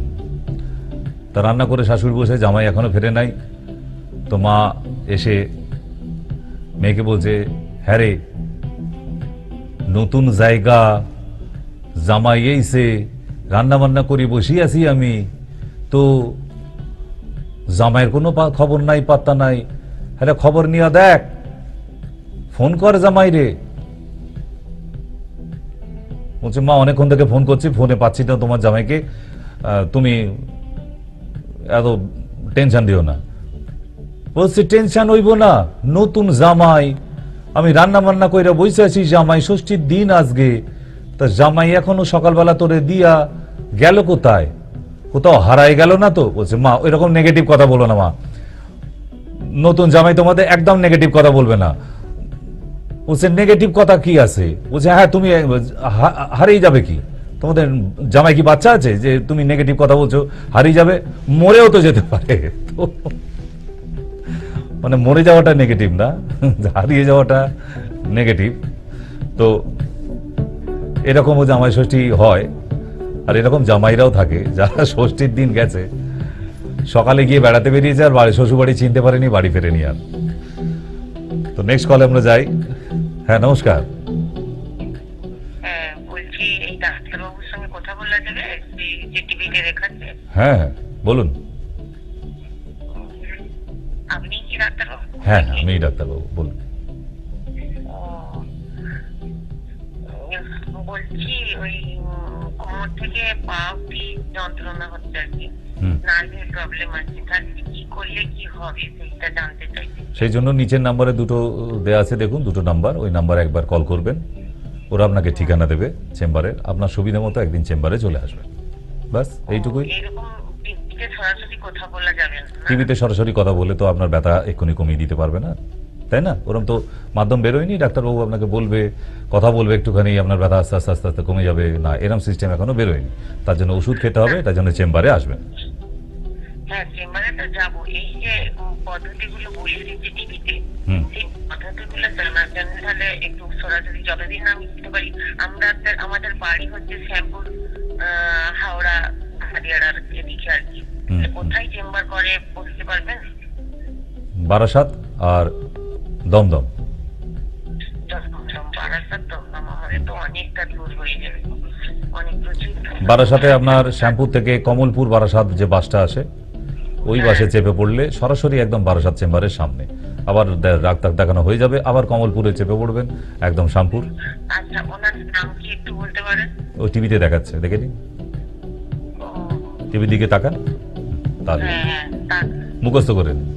তা রান্না করে শাশুড়ি বসে, জামাই এখনো ফেরে নাই। তো মা এসে মেয়েকে বলছে হ্যাঁ রে, নতুন জায়গা, জামাই এইছে, রান্না বান্না করে বসি আছি আমি, তো জামাইয়ের কোনো খবর নাই, পাত্তা নাই। হ্যাঁ খবর নিয়ে দেখ, ফোন কর জামাই রে। বলছে মা অনেকক্ষণ থেকে ফোন করছি, ফোনে পাচ্ছি না তোমার জামাইকে, তুমি এত টেনশন দিও না। বলছে টেনশন হইব না, নতুন জামাই, আমি রান্না বান্না কইরা বসে আছি, জামাই ষষ্ঠীর দিন আজকে, তা জামাই এখনো সকালবেলা তোরে দিয়া গেল কোথায়, কোথাও হারাই গেল না তো? বলছে মা এরকম নেগেটিভ কথা বলো না মা, নতুন জামাই তোমাদের একদম নেগেটিভ কথা বলবে না। বলছে নেগেটিভ কথা কি আছে? বলছে হ্যাঁ তুমি হারিয়ে যাবে কি, তোমাদের জামাই কি বাচ্চা আছে যে তুমি নেগেটিভ কথা বলছো? হারিয়ে যাবে, মরেও তো যেতে পারে। তো মানে মরে যাওয়াটা নেগেটিভ না, হারিয়ে যাওয়াটা নেগেটিভ। তো এরকমও জামাই ষষ্ঠী হয়, আর এরকম জামাইরাও থাকে যারা ষষ্ঠীর দিন গেছে, সকালে গিয়ে বেড়াতে বেরিয়েছে আর বাড়ি শ্বশুরবাড়ি চিনতে পারেনি, বাড়ি ফেরেনি আর। তো নেক্সট কলে আমরা যাই। হ্যাঁ নমস্কার। হ্যাঁ বলছি এই ডাক্তারবাবুর সঙ্গে কথা বলা যাবে যে টিভিতে দেখাচ্ছে? হ্যাঁ হ্যাঁ বলুন। আপনি কি ডাক্তারবাবু? হ্যাঁ হ্যাঁ আমি ডাক্তারবাবু, বলুন। বলছি ওই কোমর থেকে পা অব্দি যন্ত্রণা হচ্ছে আর কি, হুম। নার্ভের প্রবলেম আছে, তাহলে কি করলে কি হবে সেইটা জানতে চাইছি। সেই জন্য নিচের নাম্বারে দুটো দেয়া আছে, দেখুন দুটো নাম্বার, ওই নাম্বারে একবার কল করবেন, ওরা আপনাকে ঠিকানা দেবে চেম্বারের, আপনার সুবিধা মতো একদিন চেম্বারে চলে আসবেন, ব্যাস এইটুকুই। এরকম টিভিতে সরাসরি কথা বলা যাবে না? টিভিতে সরাসরি কথা বলে তো আপনার ব্যথা এক্ষুনি কমিয়ে দিতে পারবে না, তাই না? ওরকম তো মাধ্যম বেরোয়নি, ডাক্তারবাবু আপনাকে বলবে, কথা বলবে, একটুখানি আপনার ব্যথা আস্তে আস্তে আস্তে আস্তে কমে যাবে না, এরকম সিস্টেম এখনো বেরোয়নি। তার জন্য ওষুধ খেতে হবে, তার জন্য চেম্বারে আসবেন। হ্যাঁ চেম্বারে তো যাবো, এই যে পদ্ধতিগুলো বলে দিচ্ছে টিভিতে, হুম। সেই পদ্ধতিগুলো জানার জন্য তাহলে একটু সরাসরি যতদিন আমি দিতে পারি। আমাদের বাড়ি হচ্ছে শ্যামপুর, হাওড়া, হারিয়াড়ার এদিকে আর কি। হুম। কোথায় চেম্বার করে বলতে পারবেন? বারাসাত আর দমদম। বারাসাত দমদম আমাদের তো অনেকটা দূর হয়ে যাবে, অনেক প্রচুর। বারাসাতে আপনার শ্যামপুর থেকে কমলপুর বারাসাত যে বাসটা আসে, ওই বাসে চেপে পড়লে সরাসরি একদম বারাসাত চেম্বারের সামনে, আবার ডাক্তার দেখানো হয়ে যাবে, আবার কমলপুরে চেপে পড়বেন, একদম শ্যামপুর। আচ্ছা ওনার নাম কি একটু বলতে পারেন? ওই টিভিতে দেখাচ্ছে, দেখে নিন, ও, টিভির দিকে তাকান, তাহলে হ্যাঁ তা- মুখস্থ করে নিন,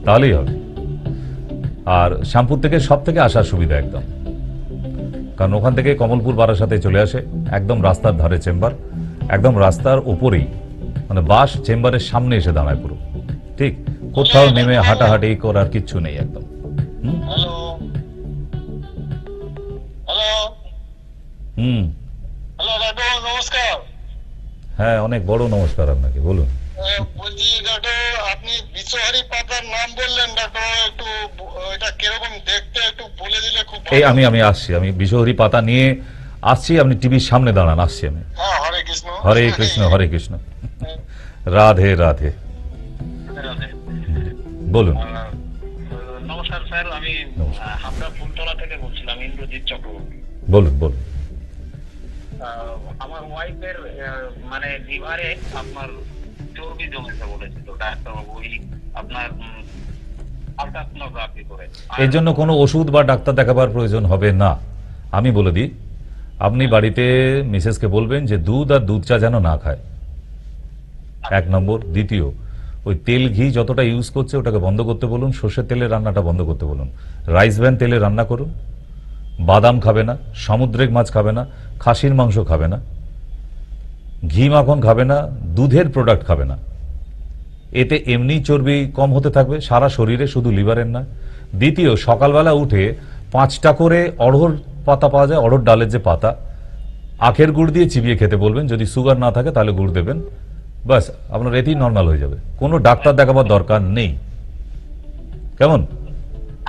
তাহলেই হবে। আর শ্যামপুর থেকে সব থেকে আসার সুবিধা একদম, কারণ ওখান থেকে কমলপুর বারাসাতে চলে আসে, একদম রাস্তার ধারে চেম্বার, একদম রাস্তার ওপরেই, মানে বাস চেম্বারের সামনে এসে দাঁড়ায় পুরো, ঠিক কোথাও নেমে হাঁটাহাঁটি করার কিচ্ছু নেই একদম। হুম হ্যালো হ্যালো হুম হ্যালো ডাক্তার, নমস্কার। হ্যাঁ অনেক বড় নমস্কার আপনাকে, বলুন। বলছি ডাক্তার, আপনি বিশ্বহারি পাতার নাম বললেন ডাক্তার, একটু এটা কিরকম দেখতে একটু বলে দিলে খুব এই ভালো। আমি আসছি, আমি বিষহরি পাতা নিয়ে আসছি, আপনি টিভির সামনে দাঁড়ান, আসছি আমি। হ্যাঁ, হরে কৃষ্ণ। হরে কৃষ্ণ হরে কৃষ্ণ, রাধে রাধে। বলুন। নমস্কার স্যার, আমি হাবড়া ফুলতলা থেকে বলছিলাম, ইন্দ্রজিৎ চক্রবর্তী। বলুন বলুন। আমার ওয়াইফের মানে লিভারে আপনার চর্বি জমেছে বলেছিল ডাক্তারবাবু, ওই আপনার আলট্রাসোনোগ্রাফি করে। এর জন্য কোনো ওষুধ বা ডাক্তার দেখাবার প্রয়োজন হবে না। আমি বলে দিই, আপনি বাড়িতে মিসেসকে বলবেন যে দুধ আর দুধ চা যেন না খায়, 1 নম্বর। দ্বিতীয়, ওই তেল ঘি যতটা ইউজ করছে ওটাকে বন্ধ করতে বলুন, সর্ষের তেলের রান্নাটা বন্ধ করতে বলুন, রাইস ব্র্যান তেলে রান্না করুন, বাদাম খাবে না, সামুদ্রিক মাছ খাবে না, খাসির মাংস খাবে না, ঘি মাখন খাবে না, দুধের প্রোডাক্ট খাবে না। এতে এমনি চর্বি কম হতে থাকবে সারা শরীরে, শুধু লিভারের না। দ্বিতীয়, সকালবেলা উঠে 5টা করে অড়হর পাতা পাওয়া যায়, অড়হর ডালের যে পাতা, আখের গুড় দিয়ে চিবিয়ে খেতে বলবেন। যদি সুগার না থাকে তাহলে গুড় দেবেন, বাস আপনার এতেই নর্মাল হয়ে যাবে, কোনো ডাক্তার দেখাবার দরকার নেই। কেমন?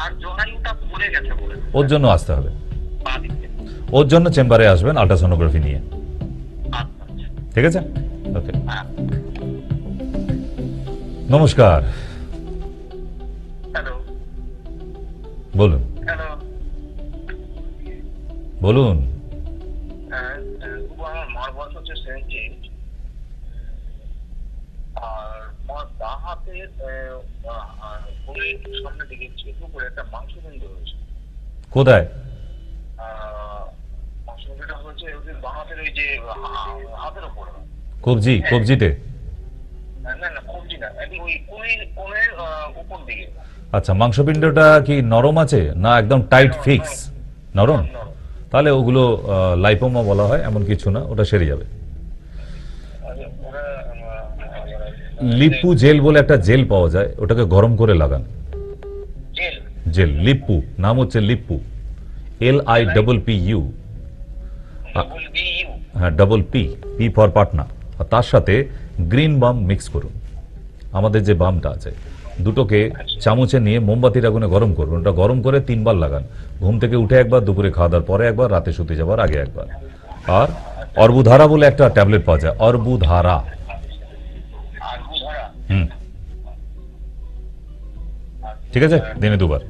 আর জরায়ুটা পড়ে গেছে বলে ওর জন্য আসতে হবে, পা দিতে। ওর জন্য চেম্বারে আসবেন আল্ট্রাসোনোগ্রাফি নিয়ে, আচ্ছা আচ্ছা, ঠিক আছে? ওকে, হ্যাঁ। নমস্কার, হ্যালো বলুন হ্যালো, বলুন। আমার মার বয়স হচ্ছে 78, আর মার বাঁ হাতের কোলের সামনের দিকে চেপে করে একটা মাংসপিণ্ড হয়েছে। কোথায়? মাংসপিণ্ডটা হচ্ছে ওদের বাঁ হাতের ওই যে হাতের উপরে। কবজি, কবজিতে? না না, কবজি না, ওই কোলের উপর দিকে। আচ্ছা, মাংসপিণ্ডটা কি নরম আছে না একদম টাইট ফিক্স? নরম? তাহলে ওগুলো লাইপোমা বলা হয়, এমন কিছু না, ওটা সেরে যাবে। লিপ্পু জেল বলে একটা জেল পাওয়া যায়, ওটাকে গরম করে লাগান। জেল? জেল, লিপ্পু, নাম হচ্ছে লিপ্পু, LIPPU। হ্যাঁ, P ফর পাটনা। আর তার সাথে গ্রিন বাম মিক্স করুন, আমাদের যে বামটা আছে, দুটোকে চামচে নিয়ে মোমবাতির আগুনে গরম করুন। ওটা গরম করে 3 বার লাগান, ঘুম থেকে উঠে একবার, দুপুরে খাওয়া দাওয়ার পরে একবার, রাতে শুতে যাবার আগে একবার। আর অর্বুধারা বলে একটা ট্যাবলেট পাওয়া যায়, অর্বুধারা। হুম, ঠিক আছে, দিনে 2 বার।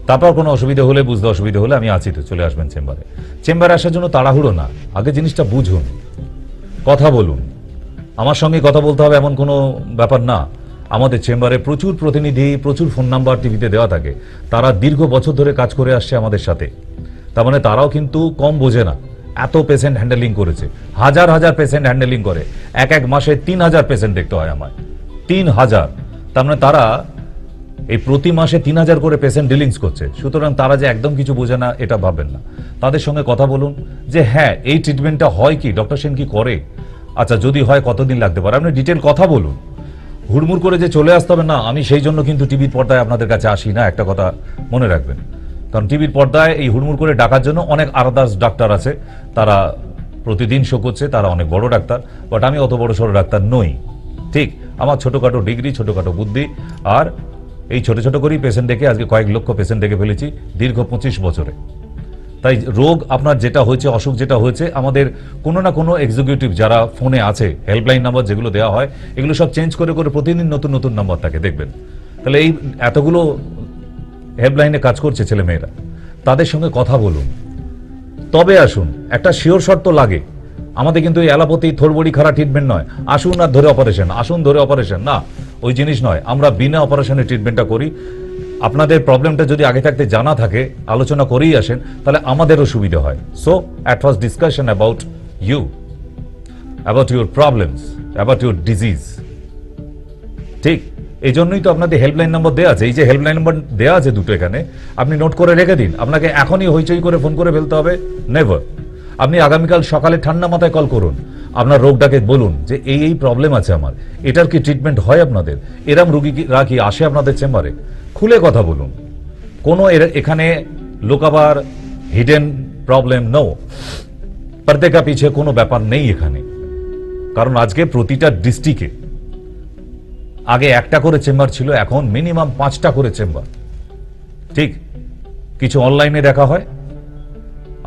তারপর কোনো অসুবিধা হলে, বুঝতে অসুবিধা হলে আমি আছি তো, চলে আসবেন চেম্বারে। চেম্বারে আসার জন্য তাড়াহুড়ো না, আগে জিনিসটা বুঝুন, কথা বলুন। আমার সঙ্গে কথা বলতে হবে এমন কোনো ব্যাপার না। আমাদের চেম্বারে প্রচুর প্রতিনিধি, প্রচুর ফোন নাম্বার টিভিতে দেওয়া থাকে, তারা দীর্ঘ বছর ধরে কাজ করে আসছে আমাদের সাথে। তার মানে তারাও কিন্তু কম বোঝে না, এত পেশেন্ট হ্যান্ডেলিং করেছে, হাজার হাজার পেশেন্ট হ্যান্ডেলিং করে। এক মাসে 3000 পেশেন্ট দেখতে হয় আমায়, 3000। তার মানে তারা এই প্রতি মাসে 3000 করে পেশেন্ট ডিলিংস করছে। সুতরাং তারা যে একদম কিছু বোঝে না এটা ভাববেন না। তাদের সঙ্গে কথা বলুন যে হ্যাঁ, এই ট্রিটমেন্টটা হয় কি, ডক্টর সেন কি করে, আচ্ছা যদি হয় কতদিন লাগতে পারে, আপনি ডিটেল কথা বলুন। হুড়মুড় করে যে চলে আসতে হবে না, আমি সেই জন্য কিন্তু টিভির পর্দায় আপনাদের কাছে আসি না, একটা কথা মনে রাখবেন। কারণ টিভির পর্দায় এই হুড়মুড় করে ডাকার জন্য অনেক আদার্স ডাক্তার আছে, তারা প্রতিদিন শো করছে, তারা অনেক বড় ডাক্তার, বাট আমি অত বড় সড়ো ডাক্তার নই। ঠিক, আমার ছোটোখাটো ডিগ্রি, ছোটোখাটো বুদ্ধি, আর এই ছোট ছোট করেই পেশেন্ট ডেকে আজকে কয়েক লক্ষ পেশেন্ট ডেকে ফেলেছি দীর্ঘ 25 বছরে। তাই রোগ আপনার যেটা হয়েছে, অসুখ যেটা হয়েছে, আমাদের কোনো না কোনো এক্সিকিউটিভ যারা ফোনে আছে, হেল্পলাইন নাম্বার যেগুলো দেওয়া হয়, এগুলো সব চেঞ্জ করে করে প্রতিদিন নতুন নতুন নাম্বার থাকে, দেখবেন। তাহলে এই এতগুলো হেল্পলাইনে কাজ করছে ছেলে মেয়েরা, তাদের সঙ্গে কথা বলুন, তবে আসুন। একটা শিওর শর্ত লাগে আমাদের, কিন্তু এই অ্যালোপ্যাথি থোড়বড়ি খারাপ ট্রিটমেন্ট নয়, আসুন আর ধরে অপারেশন, আসুন ধরে অপারেশন, না, ওই জিনিস নয়। আমরা বিনা অপারেশনের ট্রিটমেন্টটা করি। আপনাদের প্রবলেমটা যদি আগে থাকতে জানা থাকে, আলোচনা করেই আসেন, তাহলে আমাদেরও সুবিধা হয়। So at first discussion about you, about your problems, about your disease. ঠিক, এই জন্যই তো আপনাদের হেল্পলাইন নম্বর দেওয়া আছে। এই যে হেল্পলাইন নম্বর দেওয়া আছে দুটো এখানে, আপনি নোট করে রেখে দিন। আপনাকে এখনই হইচই করে ফোন করে ফেলতে হবে, নেভার। আপনি আগামীকাল সকালে ঠান্ডা মাথায় কল করুন, আপনার রোগটাকে বলুন যে এই প্রবলেম আছে আমার, এটার কি ট্রিটমেন্ট হয় আপনাদের, এরম রোগীরা কি আসে আপনাদের চেম্বারে, খুলে কথা বলুন। কোনো এখানে লোকাবার হিডেন প্রবলেম নো, পর্দে পিছে কোনো ব্যাপার নেই এখানে। কারণ আজকে প্রতিটা ডিস্ট্রিক্টে আগে একটা করে চেম্বার ছিল, এখন মিনিমাম 5টা করে চেম্বার। ঠিক, কিছু অনলাইনে দেখা হয়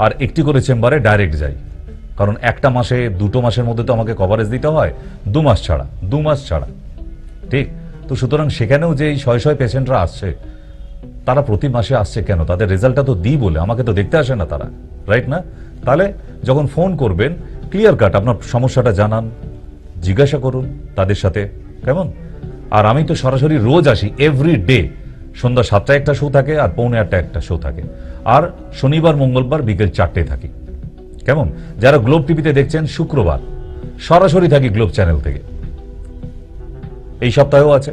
আর একটি করে চেম্বারে ডাইরেক্ট যাই, কারণ একটা মাসে 2টো মাসের মধ্যে তো আমাকে কভারেজ দিতে হয়, 2 মাস ছাড়া। ঠিক, তো সুতরাং সেখানেও যে এই 100 পেশেন্টরা আসছে, তারা প্রতি মাসে আসছে কেন? তাদের রেজাল্টটা তো দিই বলে, আমাকে তো দেখতে আসে না তারা, রাইট না? তাহলে যখন ফোন করবেন ক্লিয়ার কাট আপনার সমস্যাটা জানান, জিজ্ঞাসা করুন তাদের সাথে, কেমন? আর আমি তো সরাসরি রোজ আসি, এভরি ডে। সন্ধ্যা 7টায় একটা শো থাকে আর 7:45 একটা শো থাকে, আর শনিবার মঙ্গলবার বিকেল 4টে থাকি, কেমন? যারা গ্লোব টিভিতে দেখছেন, শুক্রবার সরাসরি থাকি গ্লোব চ্যানেল থেকে, এই সপ্তাহেও আছে,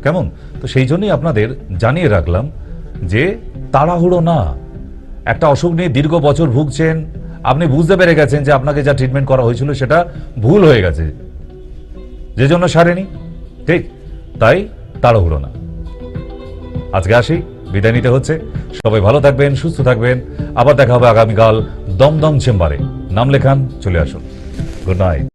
কেমন? তো সেই জন্যই আপনাদের জানিয়ে রাখলাম যে তাড়াহুড়ো না। একটা অসুখ নিয়ে দীর্ঘ বছর ভুগছেন, আপনি বুঝতে পেরে গেছেন যে আপনাকে যা ট্রিটমেন্ট করা হয়েছিল সেটা ভুল হয়ে গেছে, যে জন্য সারেনি। ঠিক, তাই তাড়াহুড়ো না। আজকে আসি, বিদায় নিতে হচ্ছে। সবাই ভালো থাকবেন, সুস্থ থাকবেন। আবার দেখা হবে আগামীকাল দমদম চেম্বারে। নাম লেখান, চলে আসুন। Good night.